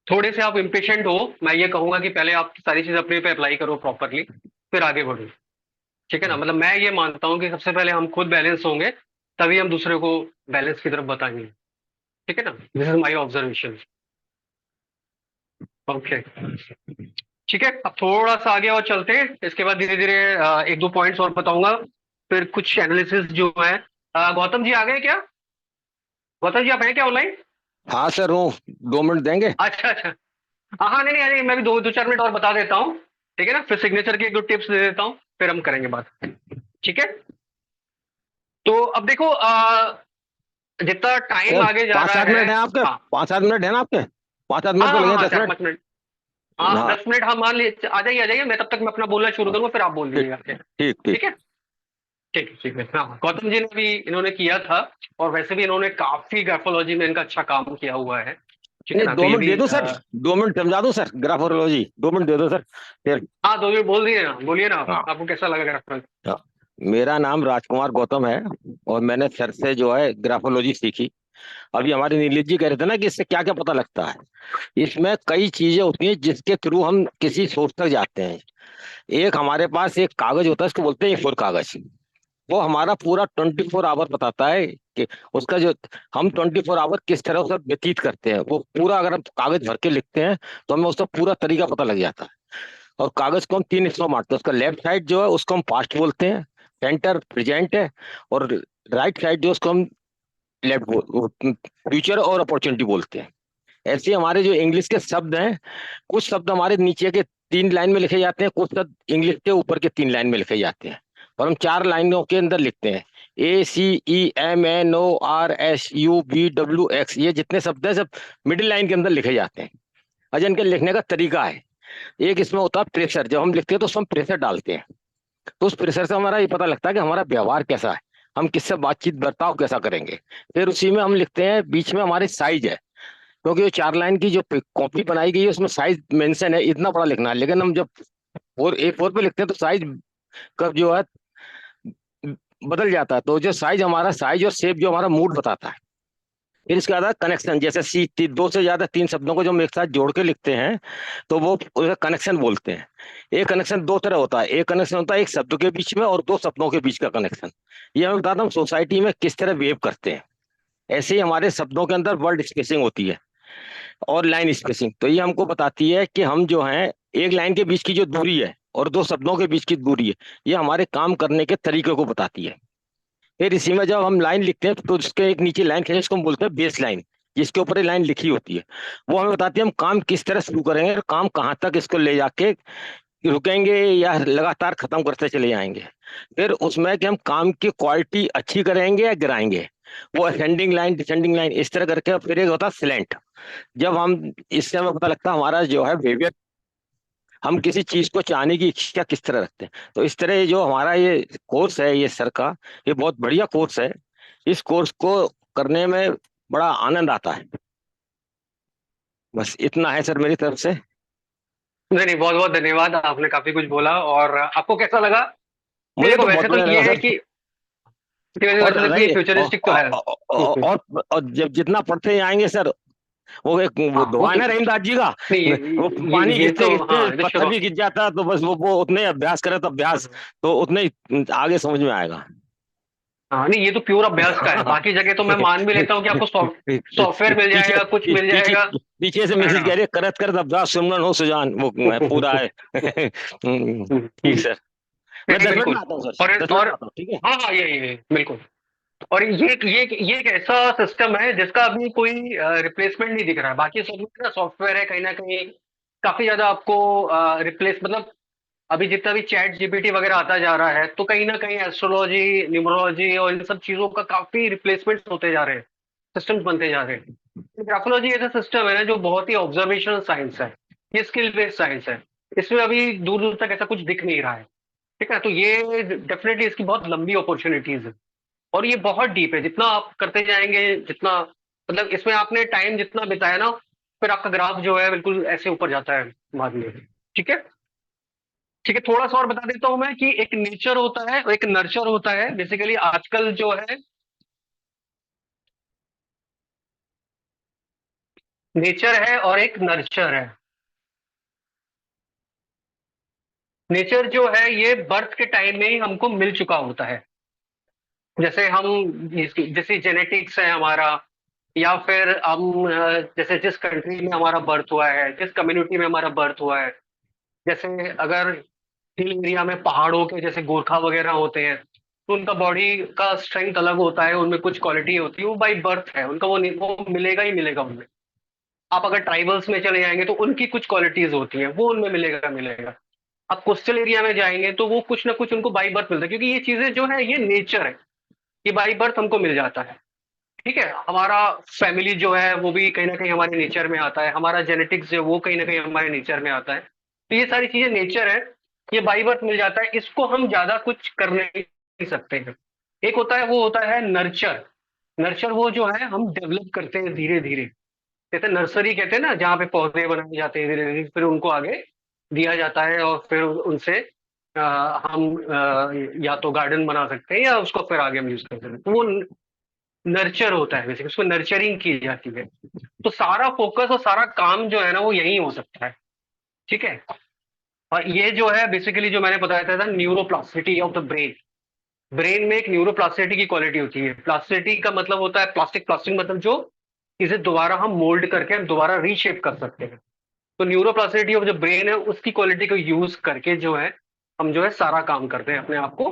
A: थोड़े से आप इम्पेशेंट हो, मैं ये कहूंगा कि पहले आप सारी चीज अपने पे अप्लाई करो प्रॉपरली, फिर आगे बढ़ो। ठीक है ना,
C: हाँ
A: मतलब मैं ये मानता हूँ कि सबसे पहले हम खुद बैलेंस होंगे, तभी हम दूसरे को बैलेंस की तरफ बताएंगे। ठीक है ना, this is my observation. Okay. ठीक है, अब थोड़ा सा आगे और चलते हैं, इसके बाद धीरे धीरे एक दो पॉइंट्स और बताऊंगा, फिर कुछ एनालिसिस जो है। गौतम जी आ गए क्या? गौतम जी आप हैं क्या ऑनलाइन?
D: हाँ सर हूँ। 2 मिनट देंगे?
A: अच्छा अच्छा। हाँ हाँ, नहीं नहीं नहीं, मैं भी दो दो 4 मिनट और बता देता हूँ। ठीक है ना, फिर सिग्नेचर की एक दो टिप्स दे देता हूँ, फिर हम करेंगे बात। ठीक है। तो अब देखो जितना टाइम
D: सर
A: आगे जा
D: पाँच
A: रहा
D: सात
A: है।
D: मिनट है आपके?
A: हाँ
D: 5 7 मिनट है ना आपके? 5 7 मिनट
A: हाँ
D: तो
A: हाँ
D: लगे,
A: हाँ,
D: दस
A: चार
D: मिनट
A: पाँच मिनट हाँ
D: हाँ
A: 10 मिनट हम मान ली, आ जाइए आ जाइए, मैं तब तक मैं अपना बोलना शुरू करूंगा, फिर आप बोल
D: ठीक
A: दीजिएगा।
D: ठीक ठीक।
A: ठीक है। ठीक है ठीक है। हाँ, गौतम जी ने भी इन्होंने किया था, और वैसे भी इन्होंने काफी ग्राफोलॉजी में इनका अच्छा काम किया हुआ है। ठीक है
D: नहीं
A: ना। तो
D: 2
A: ये
D: मिनट
A: भी
D: दे दूं सर, 2 मिनट समझा दूं सर, ग्राफोलॉजी 2 मिनट दे दो सर फिर।
A: हाँ, 2 मिनट बोल दिए ना, बोलिए ना आप,
D: हाँ
A: आपको कैसा लगा रेफरेंस?
D: हाँ। मेरा नाम राजकुमार गौतम है और मैंने सर से जो है ग्राफोलॉजी सीखी। अभी हमारे नीलेश जी कह रहे थे ना कि इससे क्या क्या पता लगता है। इसमें कई चीजें होती हैं जिसके थ्रू हम किसी सोर्स तक जाते हैं। एक हमारे पास एक कागज होता है, उसको बोलते हैं A4 कागज। वो हमारा पूरा 24 आवर बताता है कि उसका जो हम 24 आवर किस तरह से व्यतीत करते हैं, वो पूरा अगर हम कागज भर के लिखते हैं तो हमें उसका पूरा तरीका पता लग जाता है। और कागज को हम 3 हिस्सों में बांटते हैं। उसका लेफ्ट साइड जो है उसको हम पास्ट बोलते हैं, सेंटर प्रेजेंट है, और राइट साइड जो उसको हम लेफ्ट फ्यूचर और अपॉर्चुनिटी बोलते हैं। ऐसे हमारे जो इंग्लिश के शब्द हैं, कुछ शब्द हमारे नीचे के 3 लाइन में लिखे जाते हैं, कुछ शब्द इंग्लिश के ऊपर के 3 लाइन में लिखे जाते हैं, और हम 4 लाइनों के अंदर लिखते हैं। ACEMNORSUBWX, ये जितने शब्द हैं सब मिडिल लाइन के अंदर लिखे जाते हैं। अच्छा, इनके लिखने का तरीका है। एक इसमें होता है प्रेशर, जब हम लिखते हैं तो उसमें हम प्रेशर डालते हैं, तो उस प्रेशर से हमारा ये पता लगता है कि हमारा व्यवहार कैसा है, हम किससे बातचीत बर्ताव कैसा करेंगे। फिर उसी में हम लिखते हैं, बीच में हमारी साइज है, क्योंकि वो 4 लाइन की जो कॉपी बनाई गई है उसमें साइज मेंशन है, इतना बड़ा लिखना है। लेकिन हम जब A4 पे लिखते हैं तो साइज कब जो है बदल जाता है, तो जो साइज हमारा साइज और शेप जो हमारा मूड बताता है। फिर इसके बाद कनेक्शन, जैसे 2 से ज्यादा 3 शब्दों को जो हम एक साथ जोड़ के लिखते हैं तो वो उसे कनेक्शन बोलते हैं। एक कनेक्शन 2 तरह होता है, एक कनेक्शन होता है एक शब्द के बीच में और 2 शब्दों के बीच का कनेक्शन। ये मैं बताता हूँ सोसाइटी में किस तरह बिहेव करते हैं। ऐसे ही हमारे शब्दों के अंदर वर्ड स्पेसिंग होती है और लाइन स्पेसिंग, तो ये हमको बताती है कि हम जो हैं एक लाइन के बीच की जो दूरी है और 2 शब्दों के बीच की दूरी है, ये हमारे काम करने के तरीके को बताती है। फिर इसी में जब हम लाइन लिखते हैं तो उसके एक नीचे लाइन खींचे, इसको हम बोलते हैं बेस लाइन, जिसके ऊपर ये लाइन लिखी होती है। वो हमें बताती है हम काम किस तरह शुरू करेंगे और काम कहाँ तक इसको ले जाके रुकेंगे या लगातार खत्म करते चले जाएंगे। फिर उसमें कि हम काम की क्वालिटी अच्छी करेंगे या गिराएंगे, वो असेंडिंग लाइन डिसेंडिंग लाइन इस तरह करके। फिर एक होता है सिलेंट, जब हम इससे हमें पता लगता है हमारा जो है बिहेवियर, हम किसी चीज को चाहने की इच्छा किस तरह रखते हैं। तो इस तरह ये जो हमारा ये कोर्स है ये सर का, ये बहुत बढ़िया कोर्स है। इस कोर्स को करने में बड़ा आनंद आता है। बस इतना है सर मेरी तरफ से।
A: नहीं नहीं, बहुत बहुत धन्यवाद, आपने काफी कुछ बोला। और आपको कैसा लगा?
D: मुझे
A: देखो
D: तो बहुत
A: वैसे तो
D: बढ़िया
A: ये
D: लगा
A: है
D: सर।
A: कि वैसे
D: और
A: वैसे तो ये
D: रही
A: फ्यूचरिस्टिक तो है।
D: और जब जितना पढ़ते जाएंगे सर, वो एक वो
A: हाँ, वो
D: दुआ है
A: तो
D: ना रहीमदास जी का,
A: नहीं,
D: वो पानी
A: ये
D: गिरते
A: तो हाँ,
D: गिरते
A: ये तो
D: पत्थर
A: शुरू।
D: भी गिर जाता है, तो बस वो उतने ही अभ्यास करे तो अभ्यास, तो उतने ही आगे समझ में आएगा।
A: हाँ नहीं, ये तो प्योर अभ्यास का है। बाकी जगह तो मैं मान भी लेता हूँ कि आपको सॉफ्टवेयर मिल
D: पीछे
A: जाएगा, कुछ मिल
D: पीछे
A: जाएगा,
D: पीछे से
A: है
D: मैसेज
A: ना।
D: कह रही है, करत करत अभ्यास सिमरन हो सुजान, वो पूरा है। ठीक सर, मैं
A: नहीं
D: 10 मिनट में
A: बिल्कुल।
D: आता हूँ
A: और
D: सर, 10 मिनट
A: और
D: में आता हूँ, ठीक है।
A: हाँ हाँ, ये बिल्कुल। और ये एक ऐसा सिस्टम है जिसका अभी कोई रिप्लेसमेंट नहीं दिख रहा है। बाकी सब ना सॉफ्टवेयर है, कहीं ना कहीं काफी ज्यादा आपको रिप्लेस, मतलब अभी जितना भी चैट जीपीटी वगैरह आता जा रहा है, तो कहीं ना कहीं एस्ट्रोलॉजी, न्यूमरोलॉजी और इन सब चीजों का काफी रिप्लेसमेंट होते जा रहे हैं, सिस्टम्स बनते जा रहे हैं। ग्राफोलॉजी ऐसा सिस्टम है ना जो बहुत ही ऑब्जर्वेशनल साइंस है, ये स्किल बेस्ड साइंस है। इसमें अभी दूर दूर तक ऐसा कुछ दिख नहीं रहा है। ठीक है, तो ये डेफिनेटली इसकी बहुत लंबी अपॉर्चुनिटीज है। और ये बहुत डीप है, जितना आप करते जाएंगे, जितना मतलब इसमें आपने टाइम जितना बिताया ना, फिर आपका ग्राफ जो है बिल्कुल ऐसे ऊपर जाता है बाद में। ठीक है। ठीक है, थोड़ा सा और बता देता हूं मैं कि एक नेचर होता है और एक नर्चर होता है। बेसिकली आजकल जो है नेचर है और एक नर्चर है। नेचर जो है ये बर्थ के टाइम में ही हमको मिल चुका होता है। जैसे हम जैसे जेनेटिक्स है हमारा, या फिर हम जैसे जिस कंट्री में हमारा बर्थ हुआ है, जिस कम्युनिटी में हमारा बर्थ हुआ है। जैसे अगर हिल एरिया में पहाड़ों के जैसे गोरखा वगैरह होते हैं, तो उनका बॉडी का स्ट्रेंथ अलग होता है, उनमें कुछ क्वालिटी होती है, वो बाई बर्थ है उनका, वो मिलेगा ही मिलेगा उनमें। आप अगर ट्राइबल्स में चले जाएंगे तो उनकी कुछ क्वालिटीज होती हैं, वो उनमें मिलेगा मिलेगा। आप कोस्टल एरिया में जाएंगे तो वो कुछ ना कुछ उनको बाई बर्थ मिलता है, क्योंकि ये चीजें जो है ये नेचर है, ये बाई बर्थ हमको मिल जाता है। ठीक है, हमारा फैमिली जो है वो भी कहीं ना कहीं हमारे नेचर में आता है, हमारा जेनेटिक्स जो है वो कहीं ना कहीं हमारे नेचर में आता है। तो ये सारी चीजें नेचर है, ये बाई बर्थ मिल जाता है, इसको हम ज्यादा कुछ कर नहीं सकते हैं। एक होता है, वो होता है नर्चर। नर्चर वो जो है हम डेवलप करते हैं धीरे धीरे। जैसे नर्सरी कहते हैं ना, जहाँ पे पौधे बनाए जाते हैं धीरे धीरे, फिर उनको आगे दिया जाता है और फिर उनसे हम या तो गार्डन बना सकते हैं या उसको फिर आगे हम यूज कर सकते हैं। तो वो नर्चर होता है, बेसिकली उसको नर्चरिंग की जाती है। तो सारा फोकस और सारा काम जो है ना वो यही हो सकता है। ठीक है। और ये जो है बेसिकली जो मैंने बताया था neuroplasticity of the brain. Brain में एक न्यूरोप्लास्टिसिटी की क्वालिटी होती है। प्लास्टिसिटी का मतलब होता है प्लास्टिक, प्लास्टिक मतलब जो इसे दोबारा हम मोल्ड करके हम दोबारा रीशेप कर सकते हैं। तो न्यूरोप्लास्टिसिटी ऑफ जो ब्रेन है उसकी क्वालिटी को यूज करके जो है हम जो है सारा काम करते हैं, अपने आप को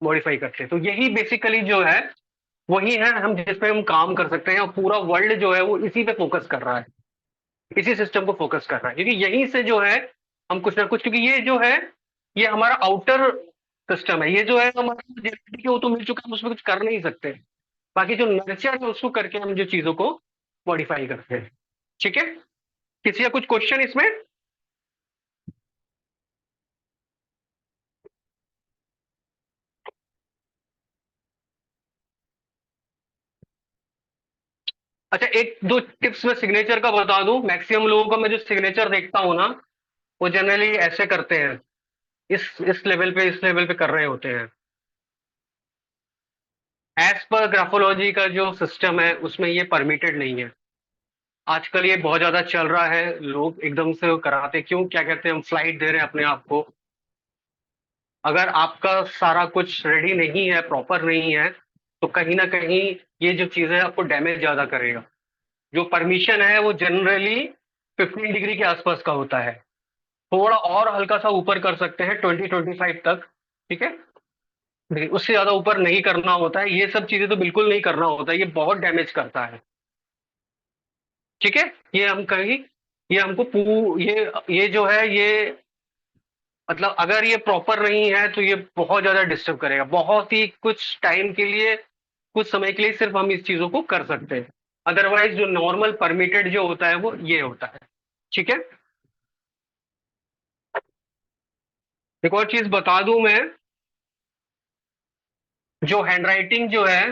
A: मॉडिफाई करते हैं। तो यही बेसिकली जो है वही है हम जिस पे हम काम कर सकते हैं, और पूरा वर्ल्ड जो है वो इसी पे फोकस कर रहा है, इसी सिस्टम को फोकस कर रहा है, क्योंकि यहीं से जो है हम कुछ ना कुछ, क्योंकि ये जो है ये हमारा आउटर सिस्टम है, ये जो है हमारा जेनेटिक वो तो मिल चुका है, हम उसमें कुछ कर नहीं सकते। बाकी जो नर्चर है उसको करके हम जो चीजों को मॉडिफाई करते हैं। ठीक है। किसी का कुछ क्वेश्चन इसमें? अच्छा, एक दो टिप्स मैं सिग्नेचर का बता दूं। मैक्सिमम लोगों का मैं जो सिग्नेचर देखता हूं ना, वो जनरली ऐसे करते हैं, इस लेवल पे, इस लेवल पे कर रहे होते हैं। एज पर ग्राफोलॉजी का जो सिस्टम है उसमें ये परमिटेड नहीं है। आजकल ये बहुत ज्यादा चल रहा है, लोग एकदम से वो कराते क्यों, क्या कहते हैं, हम फ्लाइट दे रहे हैं अपने आप को। अगर आपका सारा कुछ रेडी नहीं है, प्रॉपर नहीं है, तो कहीं ना कहीं ये जो चीज है आपको डैमेज ज्यादा करेगा। जो परमिशन है वो जनरली 15 डिग्री के आसपास का होता है। थोड़ा और हल्का सा ऊपर कर सकते हैं 20-25 तक। ठीक है। देखिए, उससे ज्यादा ऊपर नहीं करना होता है, ये सब चीजें तो बिल्कुल नहीं करना होता है, ये बहुत डैमेज करता है। ठीक है। ये हम कहीं, ये हमको ये जो है ये, मतलब अगर ये प्रॉपर नहीं है तो ये बहुत ज्यादा डिस्टर्ब करेगा, बहुत ही कुछ टाइम के लिए, कुछ समय के लिए सिर्फ हम इस चीजों को कर सकते हैं। अदरवाइज जो नॉर्मल परमिटेड जो होता है वो ये होता है। ठीक है। एक और चीज बता दूं मैं, जो हैंडराइटिंग जो है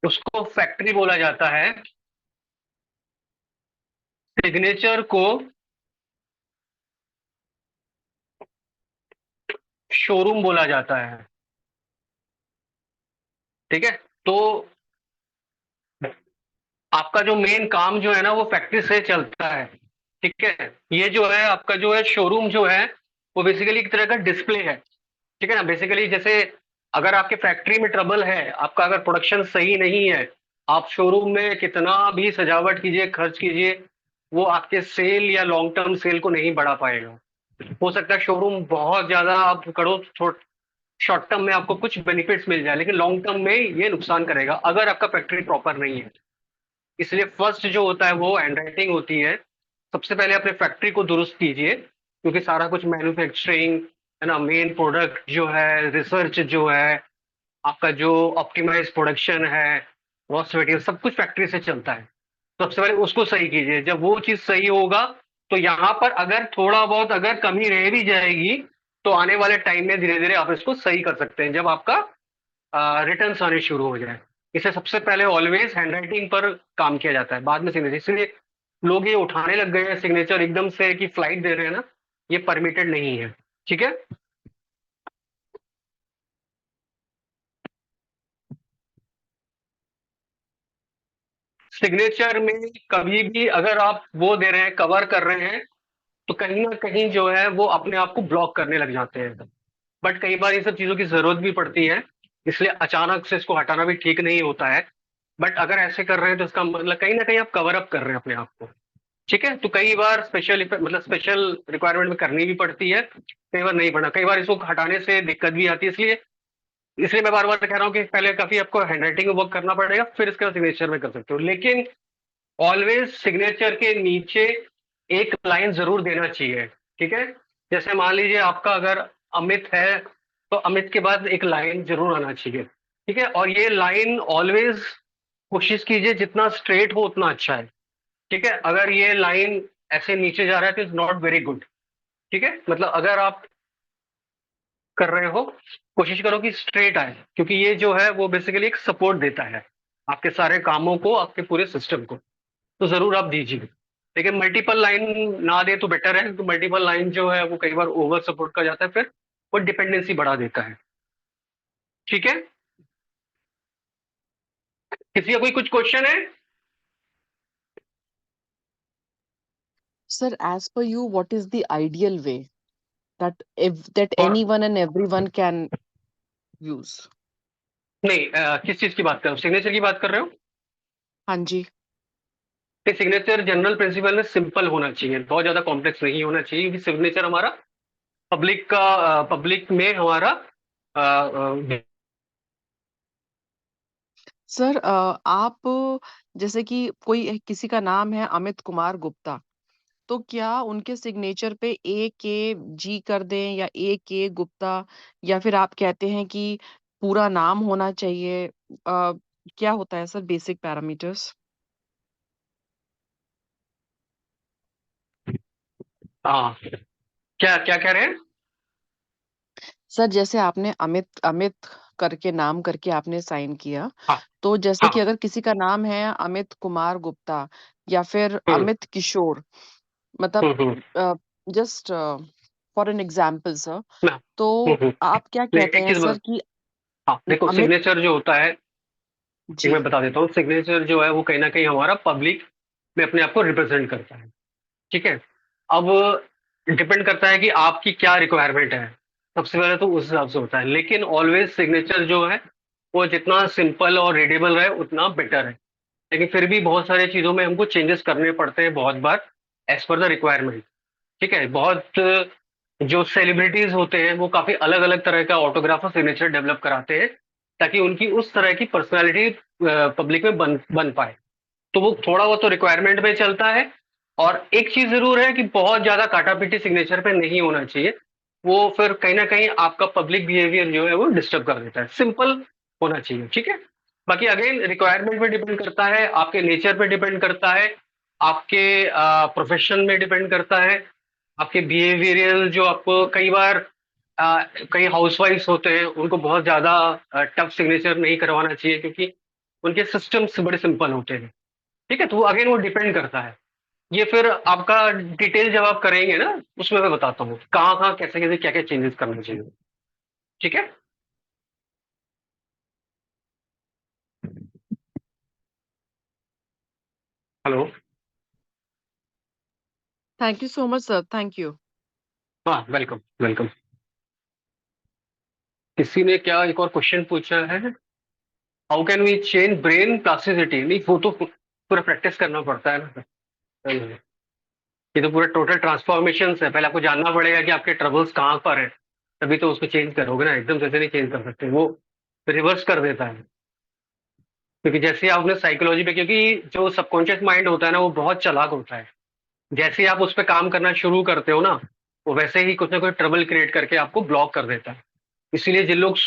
A: उसको फैक्ट्री बोला जाता है, सिग्नेचर को शोरूम बोला जाता है। ठीक है। तो आपका जो मेन काम जो है ना वो फैक्ट्री से चलता है। ठीक है। ये जो है आपका जो है शोरूम जो है वो बेसिकली एक तरह का डिस्प्ले है। ठीक है ना। बेसिकली जैसे अगर आपके फैक्ट्री में ट्रबल है, आपका अगर प्रोडक्शन सही नहीं है, आप शोरूम में कितना भी सजावट कीजिए, खर्च कीजिए, वो आपके सेल या लॉन्ग टर्म सेल को नहीं बढ़ा पाएगा। हो सकता है शोरूम बहुत ज्यादा आप करो, शॉर्ट टर्म में आपको कुछ बेनिफिट्स मिल जाए, लेकिन लॉन्ग टर्म में ये नुकसान करेगा अगर आपका फैक्ट्री प्रॉपर नहीं है। इसलिए फर्स्ट जो होता है वो हैंडराइटिंग होती है। सबसे पहले अपने फैक्ट्री को दुरुस्त कीजिए, क्योंकि सारा कुछ मैन्युफैक्चरिंग है ना, मेन प्रोडक्ट जो है, रिसर्च जो है, आपका जो ऑप्टिमाइज प्रोडक्शन है, रॉ मटेरियल, सब कुछ फैक्ट्री से चलता है। सबसे पहले उसको सही कीजिए। जब वो चीज सही होगा तो यहाँ पर अगर थोड़ा बहुत अगर कमी रह भी जाएगी, तो आने वाले टाइम में धीरे धीरे आप इसको सही कर सकते हैं, जब आपका रिटर्न्स आने शुरू हो जाए। इसे सबसे पहले ऑलवेज हैंडराइटिंग पर काम किया जाता है, बाद में सिग्नेचर। इसलिए लोग ये उठाने लग गए हैं सिग्नेचर एकदम से कि फ्लाइट दे रहे हैं ना, ये परमिटेड नहीं है। ठीक है। सिग्नेचर में कभी भी अगर आप वो दे रहे हैं, कवर कर रहे हैं, तो कहीं ना कहीं जो है वो अपने आप को ब्लॉक करने लग जाते हैं। बट कई बार ये सब चीजों की जरूरत भी पड़ती है, इसलिए अचानक से इसको हटाना भी ठीक नहीं होता है। बट अगर ऐसे कर रहे हैं तो इसका मतलब कहीं ना कहीं आप कवर अप कर रहे हैं अपने आप को। ठीक है। तो कई बार स्पेशल मतलब स्पेशल रिक्वायरमेंट में करनी भी पड़ती है, कई बार नहीं पड़ना, कई बार इसको हटाने से दिक्कत भी आती है। इसलिए इसलिए मैं बार बार कह रहा हूँ कि पहले काफी आपको हैंडराइटिंग में वर्क करना पड़ेगा, फिर इसके बाद सिग्नेचर में कर सकते हो। लेकिन ऑलवेज सिग्नेचर के नीचे एक लाइन जरूर देना चाहिए। ठीक है। जैसे मान लीजिए आपका अगर अमित है, तो अमित के बाद एक लाइन जरूर आना चाहिए। ठीक है। और ये लाइन ऑलवेज कोशिश कीजिए जितना स्ट्रेट हो उतना अच्छा है। ठीक है। अगर ये लाइन ऐसे नीचे जा रहा है तो इट्स नॉट वेरी गुड। ठीक है। मतलब अगर आप कर रहे हो, कोशिश करो कि स्ट्रेट आए, क्योंकि ये जो है वो बेसिकली एक सपोर्ट देता है। आपके सारे कामों को, आपके पूरे सिस्टम को, तो जरूर आप दीजिए। लेकिन मल्टीपल लाइन ना दे तो बेटर है, तो मल्टीपल लाइन जो है वो कई बार ओवर सपोर्ट कर जाता है, फिर वो डिपेंडेंसी बढ़ा देता है। ठीक है, किसी का कोई कुछ क्वेश्चन है?
B: Sir, as per you, what is the ideal way that
A: और
B: anyone and everyone can use?
A: नहीं, किस चीज की बात कर रहे हो? सिग्नेचर की बात कर रहे हो?
B: हाँ जी।
A: सिग्नेचर जनरल प्रिंसिपल में सिंपल होना चाहिए, बहुत ज्यादा कॉम्प्लेक्स नहीं होना चाहिए, क्योंकि सिग्नेचर हमारा पब्लिक में हमारा
B: सर, आप जैसे कि कोई किसी का नाम है अमित कुमार गुप्ता, तो क्या उनके सिग्नेचर पे A K G कर दें या A K गुप्ता, या फिर आप कहते हैं कि पूरा नाम होना चाहिए? क्या होता है सर बेसिक पैरामीटर्स?
A: हाँ, क्या क्या कह रहे हैं?
B: सर, जैसे आपने अमित अमित करके नाम करके आपने साइन किया,
A: हाँ
B: तो जैसे कि
A: हाँ।
B: अगर किसी का नाम है अमित कुमार गुप्ता या फिर
A: हम्म
B: अमित किशोर, मतलब
A: हम्म।
B: Just for an example sir,
A: ना,
B: तो आप क्या
A: नहीं,
B: कहते
A: एक
B: हैं
A: चीज
B: सर कि
A: हाँ देखो,
B: अमित?
A: सिग्नेचर जो होता है, एक
B: जी।
A: मैं बता देता हूँ, सिग्नेचर जो है वो कहीं ना कहीं हमारा पब्लिक में अपने आप को रिप्रेजेंट करता है। ठीक है, अब डिपेंड करता है कि आपकी क्या रिक्वायरमेंट है, सबसे पहले तो उस हिसाब से होता है। लेकिन ऑलवेज सिग्नेचर जो है वो जितना सिंपल और रीडेबल रहे उतना बेटर है। लेकिन फिर भी बहुत सारी चीजों में हमको चेंजेस करने पड़ते हैं बहुत बार, एज पर द रिक्वायरमेंट। ठीक है, बहुत जो सेलिब्रिटीज होते हैं वो काफी अलग अलग तरह का ऑटोग्राफ और सिग्नेचर डेवलप कराते हैं, ताकि उनकी उस तरह की पर्सनालिटी पब्लिक में बन बन पाए। तो वो थोड़ा बहुत तो रिक्वायरमेंट में चलता है। और एक चीज जरूर है कि बहुत ज्यादा काटापीटी सिग्नेचर पे नहीं होना चाहिए, वो फिर कहीं ना कहीं आपका पब्लिक बिहेवियर जो है वो डिस्टर्ब कर देता है। सिंपल होना चाहिए। ठीक है, बाकी अगेन रिक्वायरमेंट पे डिपेंड करता है, आपके नेचर पे डिपेंड करता है, आपके प्रोफेशन में डिपेंड करता है, आपके बिहेवियरल जो आपको कई बार कई हाउसवाइफ्स होते हैं उनको बहुत ज्यादा टफ सिग्नेचर नहीं करवाना चाहिए, क्योंकि उनके सिस्टम्स बड़े सिंपल होते हैं। ठीक है, तो वो अगेन वो डिपेंड करता है। ये फिर आपका डिटेल जब आप करेंगे ना, उसमें मैं बताता हूँ कहाँ कहाँ कैसे कैसे क्या क्या चेंजेस करने चाहिए। ठीक है। Hello.
B: Thank you so much sir, thank you.
A: हाँ, वेलकम वेलकम। किसी ने क्या एक और क्वेश्चन पूछा है, how can we change brain plasticity? नहीं, वो तो पूरा प्रैक्टिस करना पड़ता है ना। ये तो पूरा टोटल ट्रांसफॉर्मेशन है, पहले आपको जानना पड़ेगा कि आपके ट्रबल्स कहाँ पर है, तभी तो उसको चेंज करोगे ना, एकदम से ऐसे नहीं चेंज कर सकते, वो रिवर्स कर देता है। क्योंकि जैसे आपने साइकोलॉजी पे, क्योंकि जो सबकॉन्शियस माइंड होता है ना वो बहुत चालाक होता है, जैसे ही आप उस पर काम करना शुरू करते हो ना, वो वैसे ही कुछ ना कुछ ट्रबल क्रिएट करके आपको ब्लॉक कर देता है। इसीलिए जिन लोग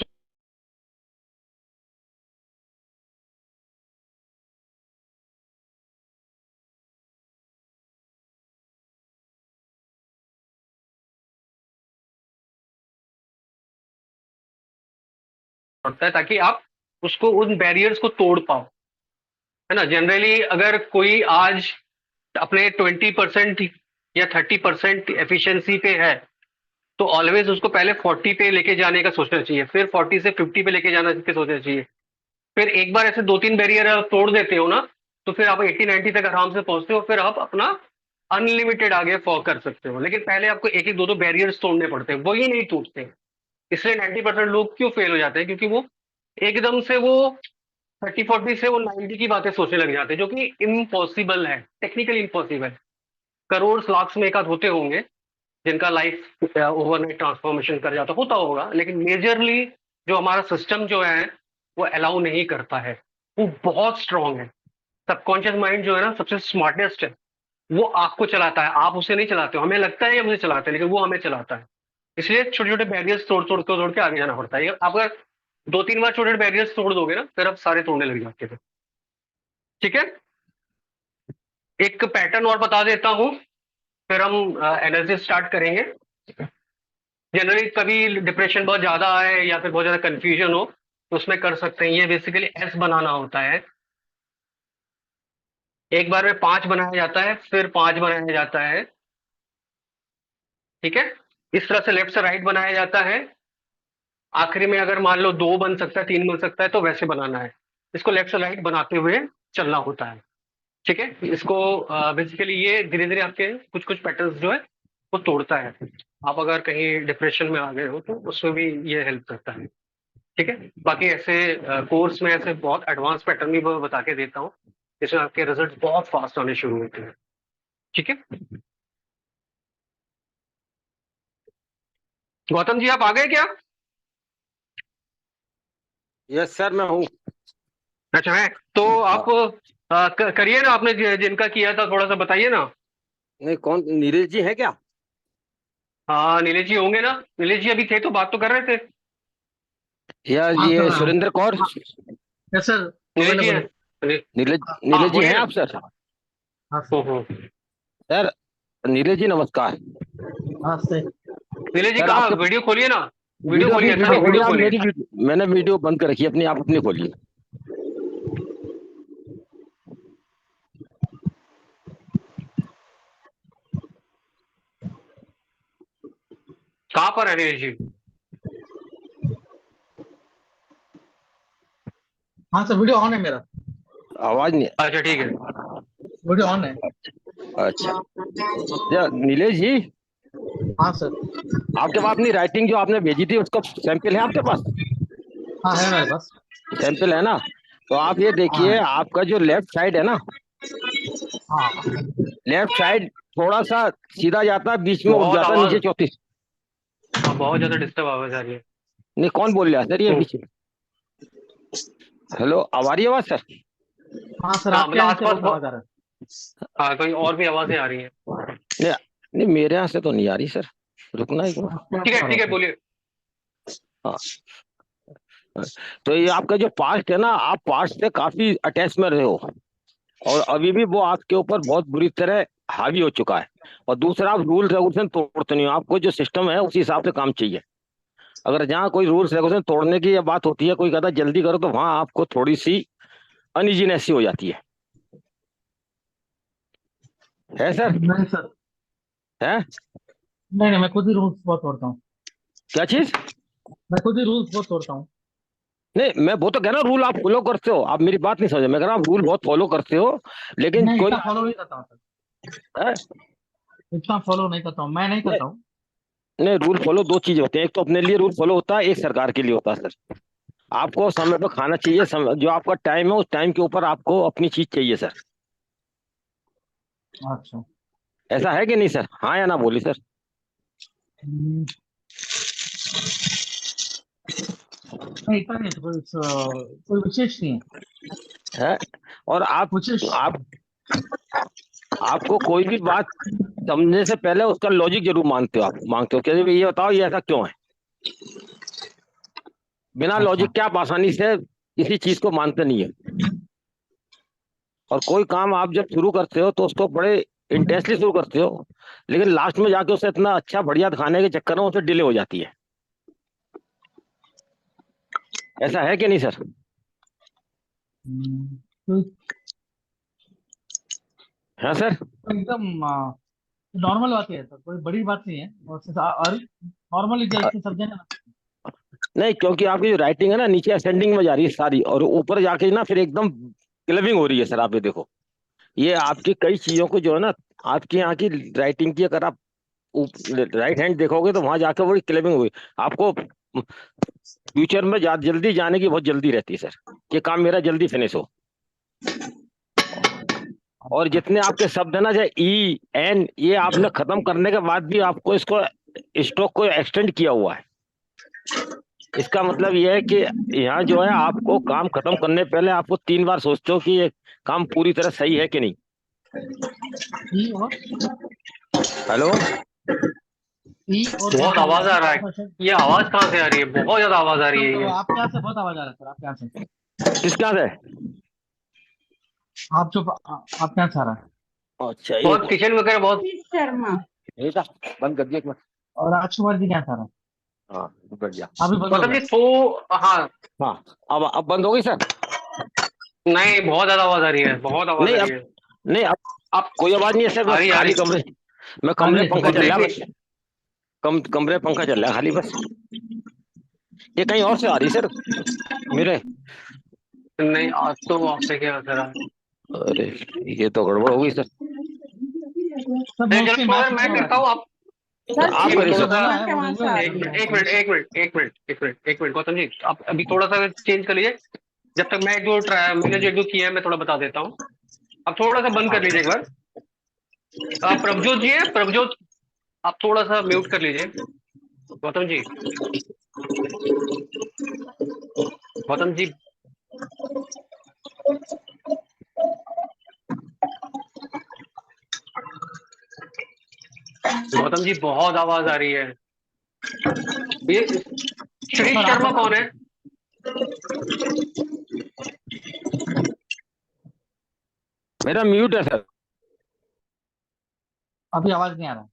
A: पड़ता है ताकि आप उसको उन बैरियर्स को तोड़ पाओ, है ना। जनरली अगर कोई आज अपने 20% या 30% एफिशिएंसी पे है, तो ऑलवेज उसको पहले 40 पे लेके जाने का सोचना चाहिए, फिर 40 से 50 पे लेके जाने के सोचना चाहिए। फिर एक बार ऐसे दो तीन बैरियर आप तोड़ देते हो ना, तो फिर आप 80-90 तक आराम से पहुंचते हो, फिर आप अपना अनलिमिटेड आगे फॉर कर सकते हो। लेकिन पहले आपको एक एक दो दो बैरियर्स तोड़ने पड़ते हैं, वही नहीं टूटते। इसलिए 90% लोग क्यों फेल हो जाते हैं, क्योंकि वो एकदम से वो 30-40 से वो 90 की बातें सोचने लग जाते हैं, जो कि इम्पॉसिबल है, टेक्निकली इम्पॉसिबल। करोड़ लाख में एक आध होते होंगे जिनका लाइफ ओवरनाइट ट्रांसफॉर्मेशन कर जाता होता होगा, लेकिन मेजरली जो हमारा सिस्टम जो है वो अलाउ नहीं करता है। वो बहुत स्ट्रांग है। सबकॉन्शियस माइंड जो है ना सबसे स्मार्टेस्ट है, वो आपको चलाता है, आप उसे नहीं चलाते हो। हमें लगता है ये मुझे चलाता है, लेकिन वो हमें चलाता है। इसलिए छोटे छोटे बैरियर्स तोड़ के आगे जाना पड़ता है। आप अगर दो तीन बार छोटे छोटे बैरियर्स तोड़ दोगे ना, फिर आप सारे तोड़ने लग जाते थे। ठीक है, एक पैटर्न और बता देता हूँ, फिर हम एनालिसिस स्टार्ट करेंगे। जनरली कभी डिप्रेशन बहुत ज्यादा है या फिर बहुत ज्यादा कंफ्यूजन हो, तो उसमें कर सकते हैं। ये बेसिकली एस बनाना होता है, एक बार में 5 बनाया जाता है, फिर 5 बनाया जाता है, ठीक है। इस तरह से लेफ्ट से राइट बनाया जाता है। आखिरी में अगर मान लो 2 बन सकता है, 3 बन सकता है, तो वैसे बनाना है। इसको लेफ्ट से राइट बनाते हुए चलना होता है, ठीक है। इसको बेसिकली ये धीरे धीरे आपके कुछ कुछ पैटर्न्स जो है वो तोड़ता है। आप अगर कहीं डिप्रेशन में आ गए हो तो उसमें भी ये हेल्प करता है, ठीक है। बाकी ऐसे कोर्स में ऐसे बहुत एडवांस पैटर्न भी मैं बता के देता हूँ, जिसमें आपके रिजल्ट बहुत फास्ट आने शुरू होते हैं, ठीक है। गौतम जी आप आ गए क्या?
D: यस सर, मैं हूँ।
A: अच्छा है, तो आप करिए ना, आपने जिनका किया था थोड़ा सा बताइए ना।
D: नहीं, कौन, नीरज जी है क्या?
A: हाँ नीलेश जी होंगे ना, नीलेश जी अभी थे तो बात तो कर रहे थे।
D: या
C: हाँ
D: ये
C: सर। हाँ
D: सुरेंद्र कौर?
C: यस सर,
A: नीलेश जी
C: अवेलेबल
A: है।
C: है।
D: नीरज,
A: हाँ
D: नीरज जी
A: बोलिए
D: हैं
A: ना।
D: आप सर?
C: हाँ सर।
D: सर, नीरज जी नमस्कार।
C: हाँ सर।
A: नीलेश जी
D: सर
A: कहाँ,
D: आपके
A: वीडियो खोलिए ना। वीडियो
D: वीडियो,
A: खोलिए,
D: अभी
A: अच्छा
D: वीडियो
A: नहीं
D: खोलिए
A: वीडियो
D: आप
A: खोलिए।
D: मेरी मैंने वीडियो बंद कर रखी है अपनी, आप अपनी खोलिए।
A: कहाँ पर है नीलेश जी?
C: हाँ सर, वीडियो ऑन है मेरा।
D: आवाज नहीं।
A: अच्छा ठीक है।
C: वीडियो ऑन है।
D: अच्छा, या नीलेश जी,
C: हाँ सर।
D: आपके पास अपनी राइटिंग जो आपने भेजी थी उसका सैंपल है आपके पास?
C: हाँ है मेरे पास।
D: सैंपल है ना? तो आप ये
C: हाँ
D: देखिए,
C: है।
D: आपका जो लेफ्ट साइड है ना,
C: हाँ।
D: लेफ्ट साइड थोड़ा सा सीधा जाता है, बीच में उठ
A: बहुत
D: जाता है नीचे
A: आवाज,
D: चौथी।
A: हाँ बहुत ज्यादा डिस्टर्ब आवाज आ रही है।
D: नहीं, कौन बोल रहा है सर ये
A: हम्म,
D: पीछे? हेलो, आ रही है आवाज सर?
C: हाँ सर,
A: हाँ
C: आपके
A: मतलब
C: यहाँ से
A: आसपास
C: बहुत
A: बहुत,
C: आवाज आ रहा
A: हाँ कोई और भी आवाजें आ रही हैं।
D: नहीं, नहीं मेरे यहाँ से तो नहीं आ रही सर। रुकना एक
C: है।
D: मिनट।
C: आपके यहाँ से आ रहा
A: ठीक है
C: है सर।
A: बोलिए।
D: हाँ, तो ये आपका जो पास्ट है ना, आप पास्ट से काफी अटैच में रहे हो, और अभी भी वो आपके ऊपर बहुत बुरी तरह हावी हो चुका है। और दूसरा, आप रूल रेगुलेशन तोड़ते नहीं हो, आपको जो सिस्टम है उसी हिसाब से काम चाहिए। अगर जहाँ कोई रूल्स रेगुलेशन तोड़ने की ये बात होती है, कोई कहता है जल्दी करो, तो वहां आपको थोड़ी सी अनइजीनेस सी हो जाती है सर?
C: नहीं सर।
D: है?
C: नहीं नहीं, मैं खुद ही रूल्स बहुत तोड़ता हूँ।
D: क्या चीज?
C: मैं खुद ही रूल्स बहुत तोड़ता हूँ।
D: नहीं, मैं वो तो कह रहा हूँ, रूल आप फॉलो करते हो, आप मेरी बात नहीं समझे। मैं कह रहा हूँ आप रूल बहुत फॉलो करते हो, लेकिन
C: नहीं,
D: कोई
C: इतना फॉलो नहीं करता हूँ सर।
D: है?
C: इतना फॉलो नहीं करता हूँ, मैं नहीं
D: नहीं,
C: करता हूँ।
D: नहीं, रूल फॉलो दो चीजें होते हैं, एक तो अपने लिए रूल फॉलो होता है, एक सरकार के लिए होता है सर। आपको समय पर खाना चाहिए, जो आपका टाइम है उस टाइम के ऊपर आपको अपनी चीज चाहिए सर।
C: अच्छा।
D: ऐसा है कि नहीं सर? हाँ या ना बोली सर?
C: हम्म, नहीं, इतना नहीं, कोई विशेष नहीं है।
D: है? और
C: विशेष।
D: आप आपको कोई भी बात समझने से पहले उसका लॉजिक जरूर मानते हो, आप मांगते हो कि भाई ये बताओ, ये ऐसा क्यों है। बिना
C: अच्छा।
D: लॉजिक के आप आसानी से किसी चीज को मानते नहीं है। और कोई काम आप जब शुरू करते हो तो उसको बड़े इंटेंसली शुरू करते हो, लेकिन लास्ट में जाके उसे इतना अच्छा बढ़िया दिखाने के चक्कर में उसे डिले हो जाती है। ऐसा है कि नहीं सर?
C: तो
D: है सर?
C: एकदम नॉर्मल बात है सर, कोई बड़ी बात नहीं है। और नॉर्मली जैसे सब जने।
D: नहीं, क्योंकि आपकी जो राइटिंग है ना, नीचे असेंडिंग में जा रही है सारी, और ऊपर जाके ना फिर एकदम क्लबिंग हो रही है सर। आप ये देखो, ये आपकी कई चीजों को जो है ना, आपकी यहाँ की राइटिंग की अगर आप राइट हैंड देखोगे तो वहां जाकर बड़ी क्लबिंग हुई। आपको फ्यूचर में जल्दी जाने की बहुत जल्दी रहती है सर, कि काम मेरा जल्दी फिनिश हो। और जितने आपके शब्द है ना, जैसे ई एन, ये आपने खत्म करने के बाद भी आपको इसको स्ट्रोक को एक्सटेंड किया हुआ है। इसका मतलब यह है कि यहाँ जो है, आपको काम खत्म करने पहले आपको 3 बार सोचते हो कि ये काम पूरी तरह सही है कि नहीं।
C: ई और
D: हेलो?
C: ई और क्या
A: बहुत
C: क्या बोला
A: आवाज
C: आपने,
A: आ रहा
C: कौन
A: है,
C: सा शब्द?
A: ये आवाज कहाँ से आ रही है? बहुत ज्यादा आवाज आ रही है
C: तो
A: ये।
C: आपके यहाँ से बहुत आवाज आ रहा है सर, आपके यहाँ से।
D: किसका है?
C: आपके यहाँ से आ रहा है।
D: अच्छा, एक
A: बहुत किचन वगैरह बहुत।
E: शर्मा।
D: बेटा, बंद कर दिया एक मिनट।
C: और राजकुमार जी के यहाँ से आ रहा है।
D: हाँ, कर दिया।
C: अभी बंद हो
A: गौतम
C: गया।
A: जी हाँ।
D: हाँ, अब बंद हो गई सर?
A: नहीं बहुत ज्यादा आवाज आ रही है, बहुत आवाज आ
D: नहीं,
A: रही
D: अब
A: है।
D: नहीं, आप कोई आवाज नहीं है सर,
A: आ
D: बस
A: रही आ
D: खाली
A: रही
D: कमरे में,
C: आ रही
D: कमरे
C: है
D: पंखा
C: सर,
D: चल
A: एक
D: रहा है
A: मिनट।
D: बस, कमरे पंखा चल रहा है खाली बस। ये कहीं और से आ रही सर मेरे।
A: नहीं, आज तो आपसे क्या असर है?
D: अरे ये तो गड़बड़ हो गई सर।
C: सर
A: नहीं, चलो
C: मोस्टली
A: छोड़ो यार,
C: मैसेज
A: मैं
C: हो रहा
A: करता
C: है।
A: हूँ। आप
E: सर
D: आप
A: एक
C: मैंने
D: करिए
A: थोड़ा
C: जो
D: सर।
A: सा,
C: बोला है
E: क्या
C: वो
E: वहां से
C: रेगुलर
E: आ
C: यूज
A: एक
E: रही
C: कर
E: है?
C: रहा
A: मिनट
C: हूँ
A: एक
C: मैं।
A: मिनट एक मिनट एक मिनट एक मिनट एक मिनट गौतम जी, आप अभी थोड़ा सा चेंज कर लीजिए। जब तक मैं मैंने जो एक दो किया है, मैं थोड़ा बता देता हूँ। आप थोड़ा सा बंद कर लीजिए एक बार। प्रभजोत जी है, प्रभजोत, आप थोड़ा सा म्यूट कर लीजिए। गौतम जी, गौतम जी, गौतम जी, बहुत आवाज आ रही है। ये श्री
C: सर आप
A: शर्मा
C: बता
A: कौन है?
C: दीजिए।
D: मेरा म्यूट है सर।
C: अभी आवाज नहीं आ रहा।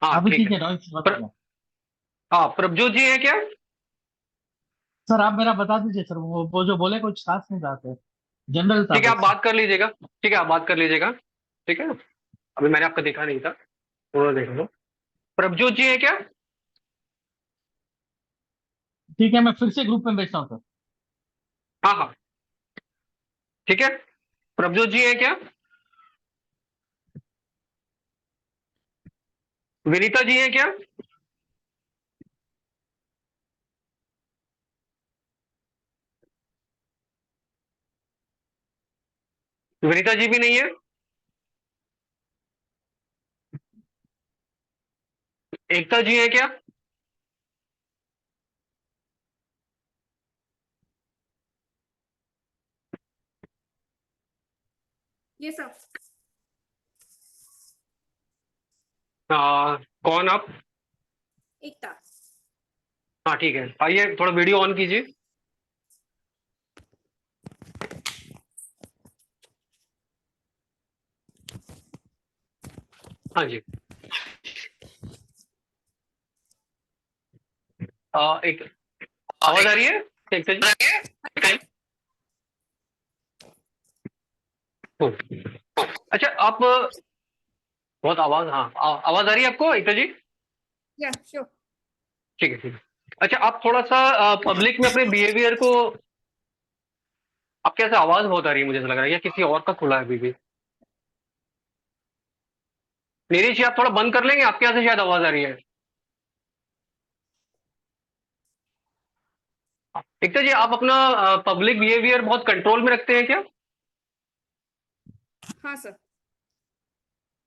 A: हाँ
C: अभी
A: ठीक
C: ठीक
A: है।
C: है, नॉइस बता
A: प्र,
C: दो।
A: हाँ, प्रभजोत जी है क्या?
C: सर आप मेरा बता दीजिए सर, वो जो बोले कुछ खास नहीं था सर, जनरल था
A: ठीक है, आप
C: बस।
A: बात कर लीजिएगा। ठीक है, आप बात कर लीजिएगा। ठीक है, अभी मैंने आपका देखा नहीं था, थोड़ा देख लो। प्रभजोत जी है क्या?
C: ठीक है, मैं फिर से ग्रुप में भेजता हूँ सर।
A: हाँ हाँ, ठीक है। प्रभजोत जी है क्या? विनीता जी है क्या? विनीता जी भी नहीं है। एकता जी है क्या?
E: ये सब
A: कौन आप?
E: एकता।
A: हाँ ठीक है, आइए थोड़ा वीडियो ऑन कीजिए। हाँ जी। एक आवाज आ रही है एकता जी? अच्छा, आप बहुत आवाज, हाँ, आवाज आ रही है आपको एकता जी?
E: या श्योर।
A: ठीक है ठीक है। अच्छा, आप थोड़ा सा पब्लिक में अपने बिहेवियर को, आपके ऐसे आवाज बहुत आ रही है, मुझे ऐसा लग रहा है या किसी और का खुला है अभी भी। नीरीश जी, आप थोड़ा बंद कर लेंगे, आपके यहाँ से शायद आवाज आ रही है। एकता जी, आप अपना पब्लिक बिहेवियर बहुत कंट्रोल में रखते हैं क्या?
E: हाँ सर।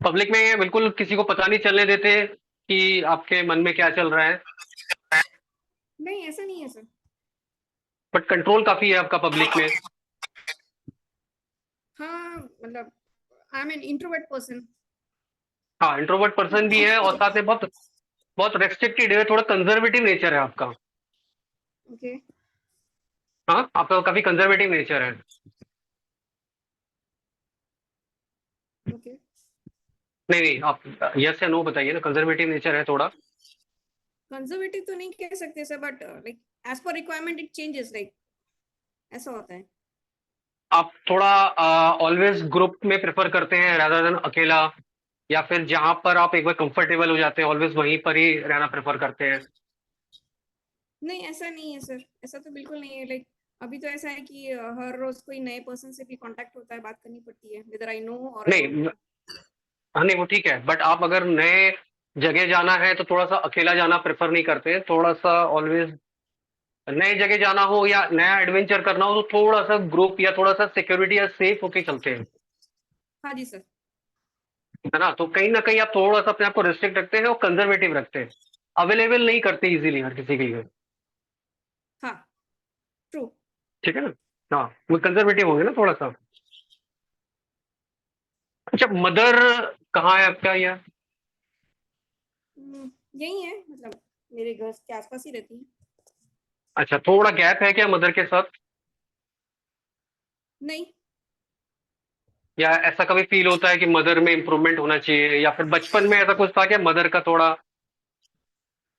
A: पब्लिक में बिल्कुल किसी को पता नहीं चलने देते कि आपके मन में क्या चल रहा है?
E: नहीं ऐसा नहीं है सर।
A: बट कंट्रोल काफी है आपका पब्लिक में।
E: हाँ मतलब I am an introvert person.
A: हाँ, इंट्रोवर्ट पर्सन भी है और साथ में बहुत बहुत रेस्ट्रिक्टेड है, थोड़ा कंजर्वेटिव नेचर है आपका।
E: ओके
A: हाँ, आपका काफी कंजर्वेटिव नेचर है।
E: ओके।
A: नहीं नहीं, आप यस या नो बताइए ना, कंजर्वेटिव नेचर है थोड़ा।
E: कंजर्वेटिव तो नहीं कह सकते sir, but like as per requirement it changes, like ऐसा होता है।
A: आप थोड़ा ऑलवेज ग्रुप में प्रेफर करते हैं rather देन अकेला, या फिर जहां पर आप एक बार कंफर्टेबल हो जाते हैं ऑलवेज वहीं पर ही रहना प्रेफर करते हैं?
E: नहीं ऐसा नहीं है सर, ऐसा तो बिल्कुल नहीं है। लाइक अभी तो ऐसा है कि हर रोज कोई नए पर्सन से भी कांटेक्ट होता है, बात करनी पड़ती है, वेदर आई नो और आई डोंट
A: नहीं,
E: नो।
A: हाँ नहीं वो ठीक है, बट आप अगर नए जगह जाना है तो थोड़ा सा अकेला जाना प्रेफर नहीं करते, थोड़ा सा ऑलवेज नए जगह जाना हो या नया एडवेंचर करना हो तो थोड़ा सा ग्रुप या थोड़ा सा सिक्योरिटी या सेफ होके चलते हैं,
E: हाँ जी सर।
A: है ना? तो कहीं ना कहीं आप थोड़ा सा अपने आप को रिस्ट्रिक्ट रखते हैं और कंजर्वेटिव रखते हैं, अवेलेबल नहीं करते इजीली हर किसी के लिए।
E: हाँ ट्रू।
A: ठीक है ना? हाँ, वो कंजर्वेटिव होंगे ना थोड़ा सा। अच्छा, मदर कहाँ है आपका यार?
E: यही है, मतलब मेरे घर के आसपास ही रहती है।
A: अच्छा, थोड़ा गैप है क्या मदर के साथ?
E: नहीं।
A: या ऐसा कभी फील होता है कि मदर में इंप्रूवमेंट होना चाहिए, या फिर बचपन में ऐसा कुछ था क्या, मदर का थोड़ा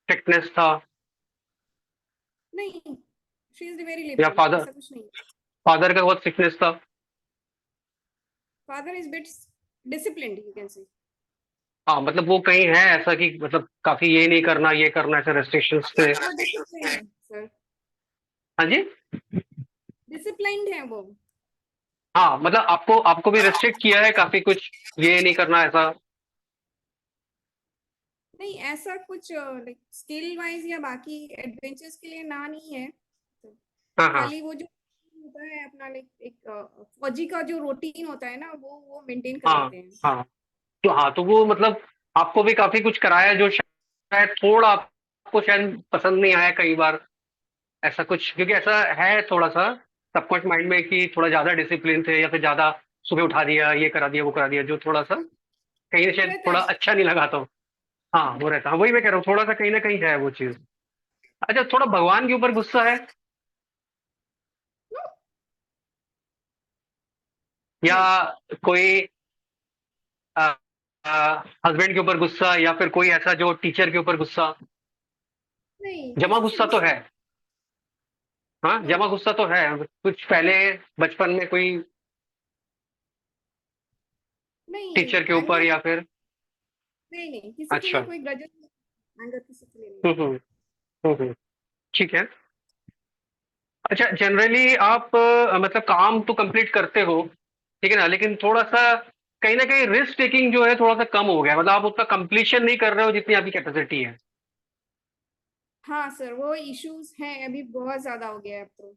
A: फिटनेस था,
E: नहीं शी इज वेरी
A: या
E: लिबरल,
A: फादर
E: ऐसा कुछ नहीं।
A: फादर का बहुत फिटनेस था?
E: father is bit disciplined, you can say.
A: हाँ, मतलब वो कहीं है ऐसा कि मतलब काफी ये नहीं करना, ये करना, ऐसे रेस्ट्रिक्शंस थे?
E: वो डिसिप्लिन है सर,
A: हाँ जी।
E: डिसिप्लिन्ड है वो।
A: हाँ, मतलब आपको आपको भी रेस्ट्रिक्ट किया है काफी कुछ, ये नहीं करना ऐसा?
E: नहीं ऐसा कुछ लाइक स्किल वाइज या बाकी एडवेंचर्स के लिए ना नहीं है, तो
A: हाँ हाँ
E: खाली वो जो होता है अपना लाइक एक फौजी का जो रूटीन होता है ना, वो मेंटेन कर
A: हाँ
E: लेते हैं।
A: हाँ। तो हाँ, तो वो मतलब आपको भी काफी कुछ कराया जो शायद थोड़ा आपको शायद पसंद नहीं आया कई बार, ऐसा कुछ? क्योंकि ऐसा है थोड़ा सा सबकॉन्शियस माइंड में कि थोड़ा ज्यादा डिसिप्लिन थे या फिर ज्यादा सुबह उठा दिया, ये करा दिया, वो करा दिया, जो थोड़ा सा कहीं
E: वो
A: शायद
E: रहता
A: थोड़ा
E: है।
A: अच्छा नहीं लगा। तो हाँ, वो रहता, हाँ वही मैं कह रहा हूँ, थोड़ा सा कहीं ना कहीं है वो चीज। अच्छा, थोड़ा भगवान के ऊपर गुस्सा है या
E: नहीं
A: कोई हस्बैंड के ऊपर गुस्सा या फिर कोई ऐसा जो टीचर के ऊपर गुस्सा?
E: नहीं
A: जमा
E: किसी से
A: गुस्सा तो
E: गुस्सा
A: है। हाँ,
E: नो।
A: जमा गुस्सा तो है कुछ पहले बचपन में कोई
E: नहीं
A: टीचर के ऊपर
E: एंगर,
A: या फिर?
E: नहीं नहीं किसी के लिए
A: अच्छा।
E: कोई ग्रजेस, एंगर किसी के लिए नहीं।
A: हम्म हम्म हम्म। ठीक है। अच्छा, जनरली आप मतलब काम तो कंप्लीट करते हो, ठीक है ना, लेकिन थोड़ा सा कहीं ना कहीं रिस्क टेकिंग जो है थोड़ा सा कम हो गया, मतलब आप उतना कंप्लीशन नहीं कर रहे हो जितनी आपकी कैपेसिटी है।
E: हाँ सर वो इश्यूज हैं, अभी बहुत ज्यादा हो गया है अब तो।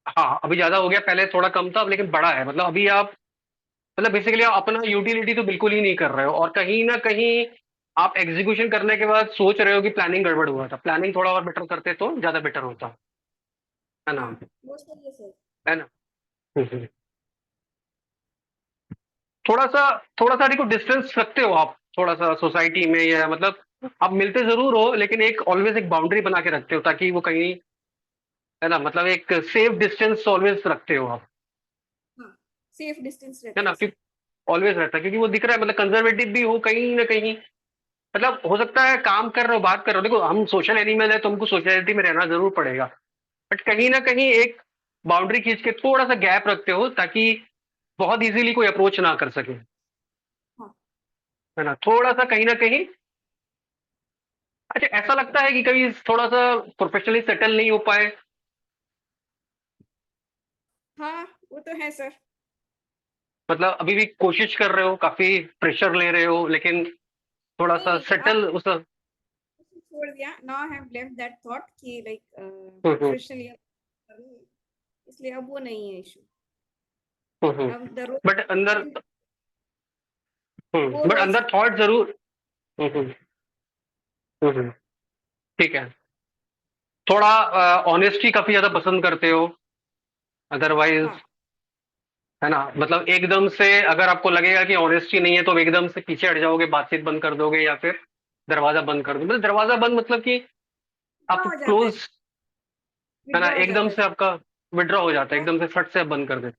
A: हाँ, अभी ज्यादा हो गया, पहले थोड़ा कम था, अब लेकिन बड़ा है, मतलब अभी आप मतलब बेसिकली आप अपना यूटिलिटी तो बिल्कुल ही नहीं कर रहे हो, और कहीं ना कहीं आप एग्जीक्यूशन करने के बाद सोच रहे हो कि प्लानिंग गड़बड़ हुआ था, प्लानिंग थोड़ा और बेटर करते तो ज्यादा बेटर होता, है ना?
E: हाँ वो सही है सर।
A: है ना? हम्म। थोड़ा सा थोड़ा सा देखो, डिस्टेंस रखते हो आप थोड़ा सा सोसाइटी में, या मतलब आप मिलते जरूर हो लेकिन एक ऑलवेज एक बाउंड्री बना के रखते हो ताकि वो कहीं, है ना, मतलब एक सेफ डिस्टेंस ऑलवेज रखते हो आप,
E: हाँ सेफ डिस्टेंस
A: है
E: रहता
A: ना?
E: है सर।
A: क्योंकि ऑलवेज रहता है, क्योंकि वो दिख रहा है, मतलब कंजर्वेटिव भी हो कहीं ना कहीं, मतलब हो सकता है काम कर रहे हो, बात कर रहे हो, देखो हम सोशल एनिमल है तो हमको सोसाइटी में रहना जरूर पड़ेगा, बट कहीं ना कहीं एक बाउंड्री खींच के थोड़ा सा गैप रखते हो ताकि बहुत इजीली कोई अप्रोच ना कर सके,
E: हाँ
A: है ना, थोड़ा सा कहीं ना कहीं। अच्छा, ऐसा लगता है कि कभी थोड़ा सा प्रोफेशनली सेटल नहीं हो पाए?
E: हाँ वो तो है सर।
A: मतलब अभी भी कोशिश कर रहे हो, काफी प्रेशर ले रहे हो, लेकिन थोड़ा
E: नहीं
A: सा
E: नहीं अब
A: सेटल उस।
E: छोड़ दिया, now I have left that thought कि लाइक
A: हम्म
E: प्रोफेशनली, इसलिए अब वो नहीं है इशू। अब द रोज,
A: बट अंदर,
E: वो
A: बट
E: रोज।
A: अंदर थॉट जरूर। हम्म हम्म, ठीक है। थोड़ा ऑनेस्टी काफी ज्यादा पसंद करते हो, अदरवाइज,
E: हाँ
A: है ना, मतलब एकदम से अगर आपको लगेगा कि ऑनेस्टी नहीं है तो एकदम से पीछे हट जाओगे, बातचीत बंद कर दोगे, या फिर दरवाजा बंद कर दो, मतलब दरवाजा बंद मतलब कि आप
E: विड्रॉ हो जाता है,
A: क्लोज, है ना,
E: विड्रॉ हो
A: एकदम
E: जाता है
A: से
E: सर।
A: आपका विड्रॉ हो जाता है,
E: वो
A: एकदम से फट से आप बंद कर देते।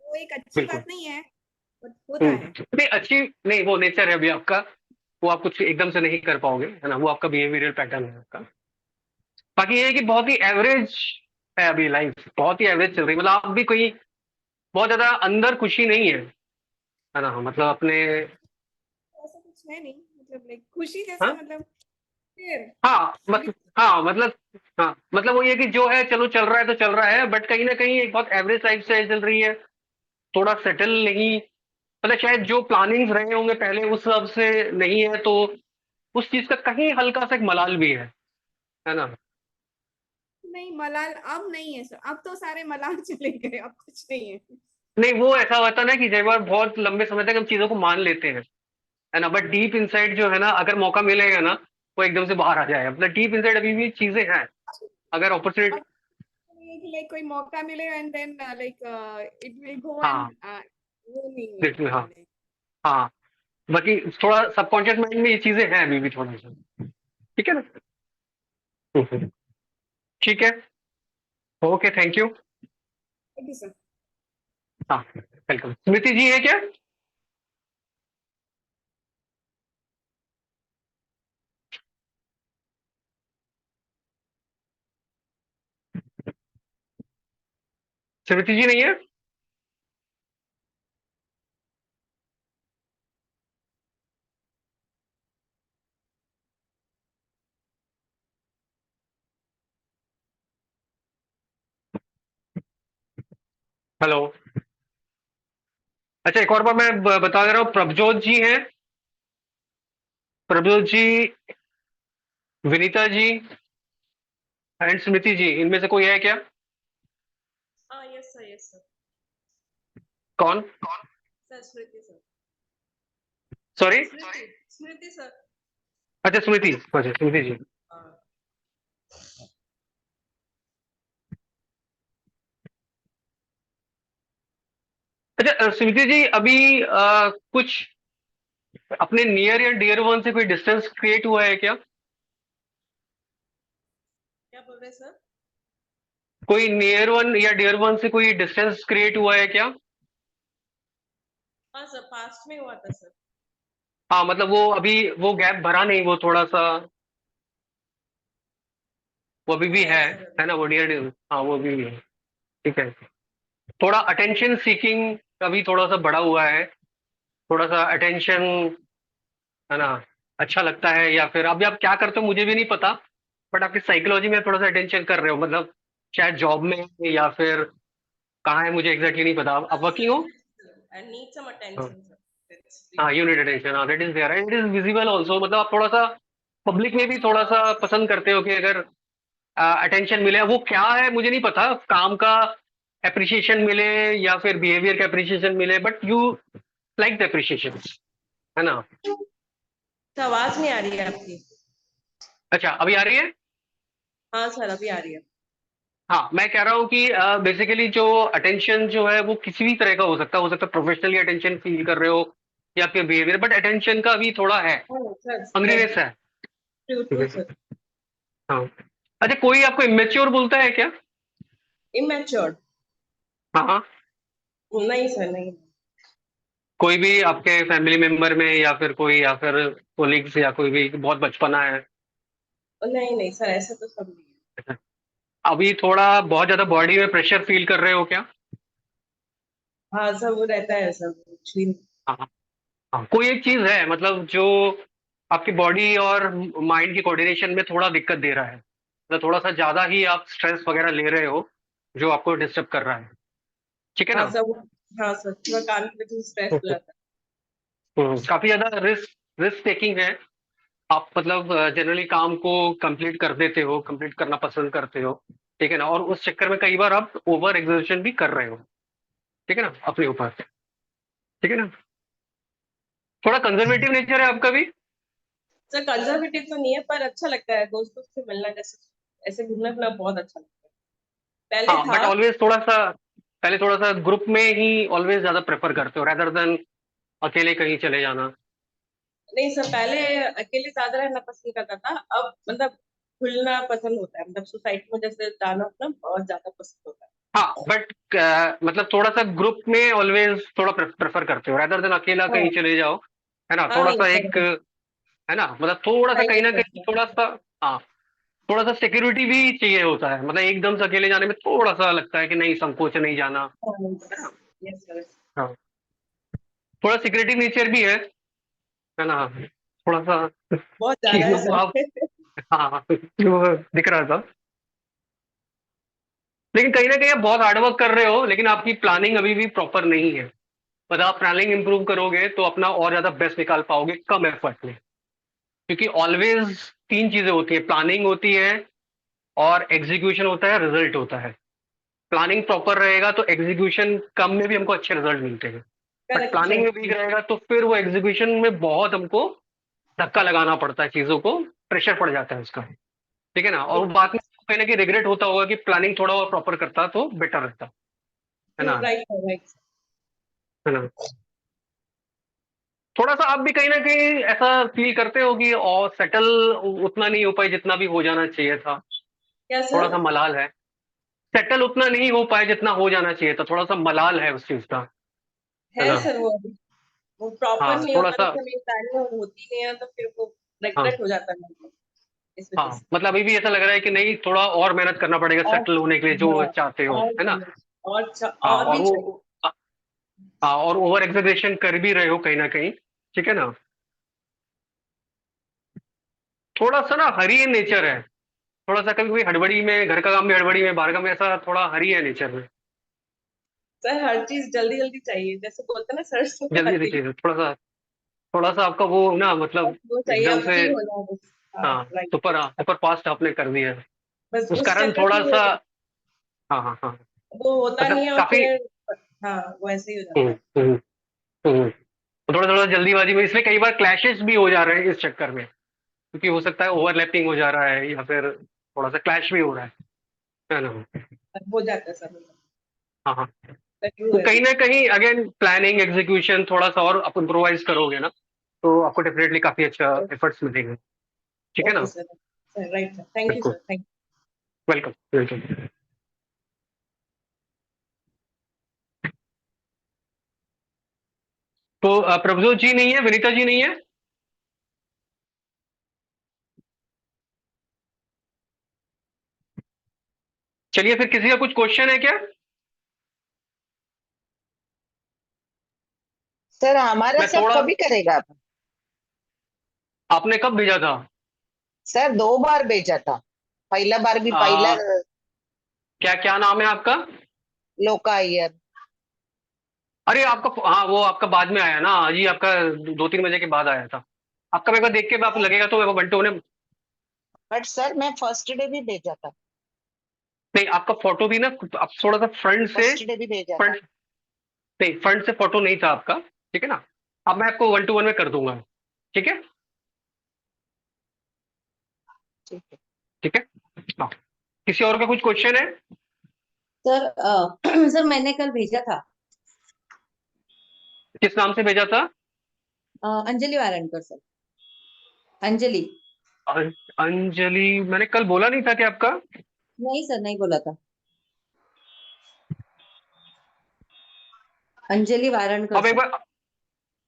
E: वो एक अच्छी
A: बिल्कुल।
E: बात नहीं है, बट होता है।
A: नहीं, अच्छी नहीं, वो नेचर है अभी आपका, वो आप कुछ एकदम से नहीं कर पाओगे, है ना, वो आपका बिहेवियरल पैटर्न है आपका। बाकी ये है कि बहुत ही एवरेज है अभी लाइफ, बहुत ही एवरेज चल रही है, मतलब आप भी कोई बहुत ज्यादा अंदर खुशी नहीं है ना, मतलब अपने।
E: ऐसा कुछ है नहीं, मतलब लाइक खुशी जैसा,
A: हाँ
E: मतलब फिर
A: हाँ
E: अभी।
A: मतलब, हाँ मतलब, हाँ मतलब वो ये कि जो है चलो चल रहा है तो चल रहा है, बट कहीं ना कहीं एक बहुत एवरेज लाइफ से चल रही है, थोड़ा सेटल नहीं, मतलब शायद जो प्लानिंग्स रहे होंगे पहले उस हिसाब से नहीं है, तो उस चीज का कहीं हल्का सा एक मलाल भी है ना?
E: नहीं मलाल अब नहीं है सर, अब तो सारे मलाल चले गए, अब कुछ नहीं है।
A: नहीं, वो ऐसा होता है ना कि कई बार बहुत लंबे समय तक हम चीजों को मान लेते हैं, है ना, बट डीप इनसाइड जो है ना, अगर मौका मिलेगा ना, वो एकदम से बाहर आ जाए, मतलब डीप इनसाइड अभी भी चीजें हैं, अगर अपॉर्चुनिटी।
E: अब ये कि लाइक कोई मौका मिले and then like it will go
A: हाँ,
E: एंड वो नहीं है
A: बिल्कुल,
E: अभी
A: हाँ।
E: लाइक।
A: हाँ, बाकी थोड़ा सबकॉन्शियस माइंड में ये चीजें हैं अभी भी थोड़ा सा, ठीक है ना? हम्म, ठीक है। Okay, thank you.
E: Thank you sir.
A: हाँ, वेलकम। स्मृति जी है क्या? स्मृति जी नहीं है? हेलो। अच्छा, एक और बार मैं बता दे रहा हूँ, प्रभजोत जी हैं, प्रभजोत जी, विनीता जी एंड स्मृति जी, इनमें से कोई है क्या?
E: Yes sir, yes sir.
A: कौन?
E: सर स्मृति सर।
A: सॉरी?
E: स्मृति स्मृति सर।
A: अच्छा, स्मृति, अच्छा स्मृति जी। अच्छा, स्मृति जी अभी कुछ अपने नियर या डियर वन से कोई डिस्टेंस क्रिएट हुआ है क्या?
E: क्या बोल रहे हैं सर?
A: कोई नियर वन या डियर वन से कोई डिस्टेंस क्रिएट हुआ है क्या?
E: हाँ सर, पास्ट में हुआ था सर।
A: हाँ, मतलब वो अभी वो गैप भरा नहीं, वो थोड़ा सा, वो अभी भी
E: है सर अभी।
A: है ना, वो डियर, हाँ वो भी है। ठीक है। थोड़ा अटेंशन सीकिंग का भी थोड़ा सा बढ़ा हुआ है, थोड़ा सा अटेंशन, है ना, अच्छा लगता है, या फिर अभी आप क्या करते हो मुझे भी नहीं पता, बट आपकी साइकोलॉजी में थोड़ा सा अटेंशन कर रहे हो, मतलब शायद जॉब में या फिर कहाँ है मुझे एग्जैक्टली नहीं पता। आप वर्किंग हो?
E: I need some
A: हाँ,
E: attention sir. That's
A: हाँ,
E: really-
A: यू नीड अटेंशन, हाँ, that is there, it is visible also, मतलब आप थोड़ा सा पब्लिक में भी थोड़ा सा पसंद करते हो कि अगर अटेंशन मिले, वो क्या है मुझे नहीं पता, काम का अप्रिसिएशन मिले या फिर बिहेवियर का अप्रिसिएशन मिले, but you like the appreciation, है ना?
E: तो आवाज नहीं आ रही है आपकी?
A: अच्छा, अभी आ रही है?
E: हाँ सर, अभी आ रही है।
A: हाँ, मैं कह रहा हूँ कि बेसिकली जो अटेंशन जो है वो किसी भी तरह का हो सकता है प्रोफेशनली अटेंशन फील कर रहे हो या फिर बिहेवियर, बट अटेंशन का भी थोड़ा है,
E: हाँ सर,
A: हंग्रीनेस है।
E: ट्रू
A: ठीक
E: ट्रू
A: है।
E: सर।
A: हाँ। अच्छा, कोई आपको इमेच्योर बोलता है क्या?
E: इमेच्योर?
A: हाँ, हाँ।
E: नहीं सर, नहीं।
A: कोई भी आपके फैमिली मेंबर में या फिर कोई, या फिर कोलिग्स, या कोई भी बहुत बचपना है?
E: नहीं नहीं सर, ऐसा तो सब नहीं है।
A: अभी थोड़ा बहुत ज्यादा बॉडी में प्रेशर फील कर रहे हो क्या?
E: हाँ सर, वो रहता है सर, कुछ भी नहीं।
A: हाँ, हाँ, कोई एक चीज है मतलब जो आपकी बॉडी और माइंड की कोऑर्डिनेशन में थोड़ा दिक्कत दे रहा है, मतलब थोड़ा सा ज्यादा ही आप स्ट्रेस वगैरह ले रहे हो जो आपको डिस्टर्ब कर रहा है। ठीक है
E: हाँ
A: ना?
E: सर हाँ सर, थोड़ा काम की वजह से स्ट्रेस हो जाता
A: काफी ज्यादा रिस्क रिस्क टेकिंग है आप, मतलब जनरली काम को कंप्लीट कर देते हो, कंप्लीट करना पसंद करते हो, ठीक है ना, और उस चक्कर में कई बार आप ओवर एग्जर्शन भी कर रहे हो, ठीक है ना, अपने ऊपर, ठीक है ना, थोड़ा कंजर्वेटिव नेचर है आपका भी।
E: है। सर कंजर्वेटिव तो नहीं है, पर अच्छा लगता है दोस्तों से मिलना, जैसे ऐसे घूमना फिरना बहुत अच्छा लगता है। पहले
A: हाँ,
E: था।
A: बट ऑलवेज थोड़ा सा, पहले थोड़ा सा ग्रुप में ही ऑलवेज ज्यादा प्रेफर करते हो रेदर देन अकेले कहीं चले जाना।
E: नहीं सर, पहले अकेले ज्यादा रहना पसंद करता था, अब मतलब खुलना पसंद होता है, मतलब सोसाइटी में जैसे जाना अपना बहुत ज्यादा पसंद होता है।
A: हाँ, बट मतलब थोड़ा सा ग्रुप में ऑलवेज थोड़ा प्रेफर करते हो रेदर देन अकेला
E: हाँ
A: कहीं चले जाओ, है ना,
E: हाँ
A: थोड़ा सा
E: सर,
A: एक, है ना, मतलब थोड़ा सा कहीं
E: प्राइवेट
A: ना कहीं
E: रहता
A: थोड़ा सा, हाँ, थोड़ा सा सिक्योरिटी भी चाहिए होता है, मतलब एकदम से अकेले जाने में थोड़ा सा लगता है कि नहीं, संकोच नहीं जाना,
E: है।
A: है ना?
E: Yes sir.
A: हाँ, थोड़ा सिक्योरिटी नेचर भी है ना, थोड़ा सा
E: बहुत ज्यादा है
A: चीजों को आप,
E: सर।
A: हाँ, वो दिख रहा था, लेकिन कहीं ना कहीं आप बहुत हार्डवर्क कर रहे हो, लेकिन आपकी प्लानिंग अभी भी प्रॉपर नहीं है, मतलब आप प्लानिंग इंप्रूव करोगे तो अपना और ज्यादा बेस्ट निकाल पाओगे कम एफर्ट में, क्योंकि ऑलवेज तीन चीजें होती है, प्लानिंग होती है और एग्जीक्यूशन होता है, रिजल्ट होता है। प्लानिंग प्रॉपर रहेगा तो एग्जीक्यूशन कम में भी हमको अच्छे रिजल्ट मिलते हैं, बट
E: करेक्ट
A: प्लानिंग
E: सर।
A: में वीक रहेगा तो फिर वो एग्जीक्यूशन में बहुत हमको धक्का लगाना पड़ता है, चीजों को प्रेशर पड़ जाता है उसका, ठीक है ना, और वो बाद में कहीं ना कहीं रिग्रेट होता होगा कि प्लानिंग थोड़ा और प्रॉपर करता तो बेटर रहता, है ना,
E: राइट राइट।
A: है ना। थोड़ा सा आप भी कहीं ना कहीं ऐसा फील करते हो कि और सेटल उतना नहीं हो पाए जितना भी हो जाना चाहिए था,
E: क्या
A: थोड़ा
E: सर?
A: सा मलाल है, सेटल उतना नहीं हो पाए जितना हो जाना चाहिए था, थोड़ा सा मलाल है उस चीज का, है
E: है
A: ना।
E: सर, वो प्रॉपर
A: हाँ,
E: नहीं
A: थोड़ा
E: होता,
A: सा,
E: जैसे मेरी प्लानिंग होती नहीं है तो फिर वो
A: हाँ,
E: रिग्रेट हो जाता है मेरे को, इस वजह
A: हाँ,
E: से।
A: मतलब अभी भी ऐसा लग रहा है कि नहीं, थोड़ा और मेहनत करना पड़ेगा
E: और
A: सेटल होने के लिए जो
E: हाँ,
A: चाहते हो,
E: और
A: है ना।
E: चाहिए,
A: हाँ,
E: और
A: और
E: भी चाहिए।
A: वो, हाँ, और ओवर एग्जेजरेशन कर भी रहे हो कहीं ना कहीं, ठीक है ना, थोड़ा सा ना हरी नेचर है, थोड़ा सा कभी कभी हड़बड़ी में, घर का काम में हड़बड़ी में, बाहर का में, ऐसा थोड़ा हरी है नेचर में,
F: सर हर चीज जल्दी जल्दी चाहिए, जैसे बोलते हैं ना सर
A: जल्दी जल्दी चाहिए, थोड़ा सा आपका वो ना मतलब
F: वो चाहिए,
A: एकदम
F: अब
A: से।
F: की हो जाए बस। हाँ
A: हाँ,
F: राइट।
A: सुपर सुपर फास्ट आपने कर दिया है,
F: बस
A: उस
F: उस
A: कारण
F: चक्कर
A: थोड़ा
F: में
A: सा। हाँ हाँ हाँ।
F: वो होता नहीं
A: मतलब
F: है और
A: काफी।
F: फिर हाँ वो ऐसे ही हो जाता
A: हम्म,
F: है।
A: हम्म, थोड़ा थोड़ा जल्दीबाजी में इसलिए कई बार क्लैशेस भी हो जा रहे हैं इस चक्कर में, क्योंकि हो सकता है ओवरलैपिंग हो जा रहा है या फिर थोड़ा सा क्लैश भी हो रहा है ना।
F: हो जाता है सर।
A: हाँ हाँ।
F: ट्रू
A: तो
F: है
A: कहीं
F: सर।
A: ना कहीं अगेन प्लानिंग एग्जीक्यूशन थोड़ा सा और आप इम्प्रोवाइज करोगे ना, तो आपको डेफिनेटली काफी अच्छा एफर्ट्स मिलेंगे। ठीक है
F: ओके
A: ना।
F: Sir. Sir right sir, thank you
A: बिल्कुल।
F: Sir, thank
A: welcome welcome. तो प्रभजोत जी नहीं है, विनीता जी नहीं है। चलिए फिर किसी का कुछ क्वेश्चन है क्या।
G: सर हमारा
A: मैं
G: सब
A: थोड़ा।
G: कभी करेगा आप?
A: आपने कब भेजा था।
G: सर 2 बार भेजा था। पहला बार भी पहला
A: क्या क्या नाम है आपका।
G: लोका अय्यर।
A: अरे आपका, हाँ वो आपका बाद में आया ना जी, आपका 2-3 बजे के बाद आया था। आपका मेरे को देख के आप लगेगा तो मेरे को बंटू ने।
G: बट सर मैं फर्स्ट डे भी भेजा था।
A: नहीं, आपका फोटो भी ना, आप थोड़ा सा फ्रंट से।
G: फर्स्ट डे भी भेजा था।
A: फ्रंट। नहीं, फ्रंट से फोटो नहीं था आपका। ठीक है ना। अब मैं आपको 1-to-1 में कर दूंगा। ठीक है।
G: ठीक है।
A: ठीक है। हाँ। किसी और का कुछ क्वेश्चन है।
H: सर सर मैंने कल भेजा था।
A: किस नाम से भेजा था।
H: अंजलि वारंकर सर। अंजलि।
A: अंजलि, मैंने कल बोला नहीं था कि आपका।
H: नहीं सर, नहीं बोला था। अंजलि वारंकर
A: अब एक
H: सर।
A: बार।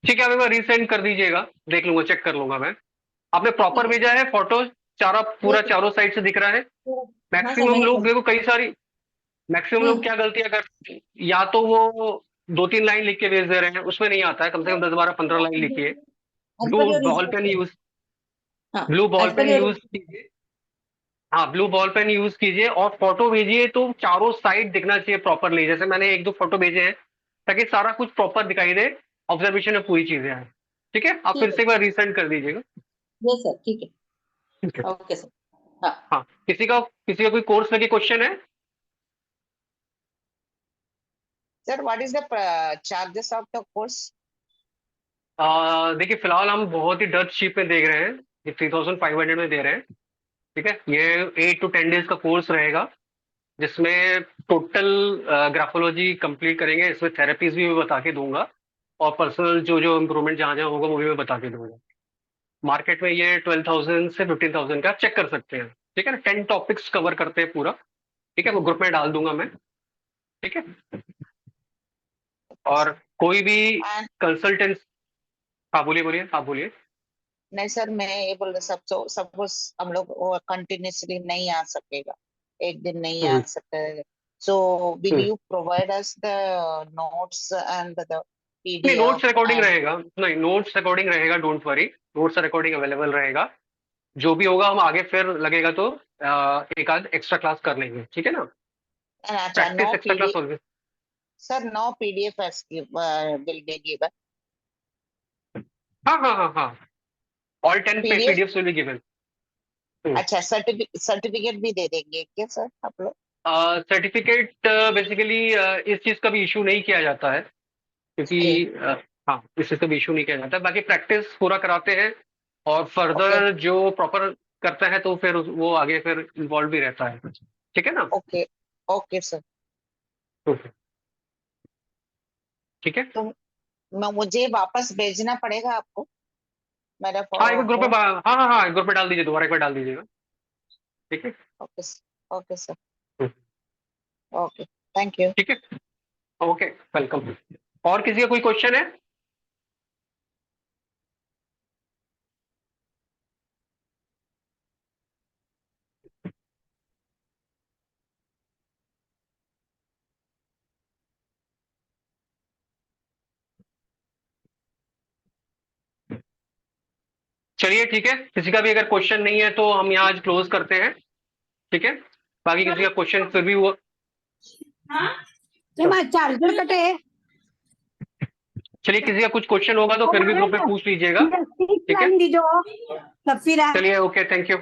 A: ठीक है, आप एक बार रीसेंड कर दीजिएगा। देख लूंगा, चेक कर लूंगा मैं। आपने प्रॉपर
H: ठीक है
A: भेजा है फोटो। चारा पूरा
H: यस सर।
A: चारों साइड से दिख रहा है।
H: हाँ सर
A: मैक्सिमम
H: मैंने
A: लोग
H: भेजा।
A: देखो, कई सारी। मैक्सिमम लोग क्या गलतियां कर, या तो वो 2-3 लाइन लिख के भेज दे रहे हैं, उसमें नहीं आता है, कम से कम 10-12-15 लाइन लिखिए।
H: As
A: blue
H: per your
A: ball pen
H: request.
A: Use.
H: हाँ।
A: Blue ball
H: as per
A: pen
H: your.
A: Use कीजिए। हाँ, ब्लू बॉल पेन यूज कीजिए और फोटो भेजिए तो चारों साइड दिखना चाहिए प्रॉपरली, जैसे मैंने 1-2 फोटो भेजे हैं, ताकि सारा कुछ प्रॉपर दिखाई दे। ऑब्जर्वेशन में पूरी चीजें आए। ठीक है, आप फिर
H: ठीक है।
A: से एक बार रीसेंड कर दीजिएगा।
H: यस सर, ठीक है।
A: ठीक है।
H: Okay sir. हाँ।
A: हाँ, किसी का कोई कोर्स लगे क्वेश्चन है।
G: Sir what is the charges of the course?
A: देखिए फिलहाल हम बहुत ही डच चीप में दे रहे हैं। ये 3,500 में दे रहे हैं। ठीक है, ये 8 to 10 डेज का कोर्स रहेगा, जिसमें टोटल ग्राफोलॉजी कंप्लीट करेंगे। इसमें थेरेपीज भी मैं बता के दूंगा, और पर्सनल जो जो इम्प्रूवमेंट जहाँ जहाँ होगा वो भी मैं बता के दूंगा। मार्केट में ये 12,000 से 15,000 का चेक कर सकते हैं। ठीक है ना, 10 टॉपिक्स कवर करते हैं पूरा। ठीक है, वो ग्रुप में डाल दूंगा मैं। ठीक है। और कोई भी
G: एंड
A: कंसल्टेंट। हाँ बोलिए बोलिए, आप बोलिए।
G: नहीं सर, मैं ये बोल रहा, सब सपोज हम लोग कंटिन्यूसली नहीं आ सकेगा, एक दिन नहीं आ
A: हम्म,
G: सकते, so will
A: hmm.
G: You provide us the notes and the
A: नहीं,
G: पीडीएफ
A: नोट्स रिकॉर्डिंग
G: एंड?
A: रहेगा, नहीं नोट्स रिकॉर्डिंग रहेगा, don't worry. Notes recording available रहेगा। जो भी होगा हम आगे फिर लगेगा तो एक आध एक्स्ट्रा क्लास कर लेंगे। ठीक है ना।
G: अच्छा, no
A: practice extra class
G: PDF?
A: होगी।
G: Sir no PDF will be given?
A: हाँ हाँ हाँ हाँ। All 10
G: PDF?
A: PDF will be given.
G: अच्छा, सर्टिफिकेट भी दे देंगे क्या सर आप लोग?
A: सर्टिफिकेट बेसिकली इस चीज का भी इशू नहीं किया जाता है, क्योंकि
G: ओके।
A: हाँ, इस चीज का भी इशू नहीं किया जाता है। बाकी प्रैक्टिस पूरा कराते हैं, और
G: ओके।
A: फर्दर जो प्रॉपर करता है तो फिर वो आगे फिर इन्वॉल्व भी रहता है। ठीक है ना।
G: ओके। Okay sir.
A: ठीक है।
G: तो मुझे वापस भेजना पड़ेगा आपको मेरा
A: हाँ, एक बार ग्रुप में
G: फॉर्म?
A: हाँ हाँ हाँ, ग्रुप में डाल दीजिए, दोबारा एक बार डाल दीजिएगा। ठीक है।
G: Okay. Okay sir.
A: Hmm,
G: okay. Thank you.
A: ठीक है। Okay, welcome. और किसी का कोई क्वेश्चन है। चलिए ठीक है, किसी का भी अगर क्वेश्चन नहीं है तो हम यहाँ आज क्लोज करते हैं। ठीक है। बाकी किसी का क्वेश्चन फिर भी वो।
E: हाँ,
I: चार्जर कटे
A: चलिए, किसी का कुछ क्वेश्चन होगा तो फिर भी ग्रुप में पूछ लीजिएगा। ठीक है,
I: जो सब फिर
A: चलिए, ओके, थैंक यू।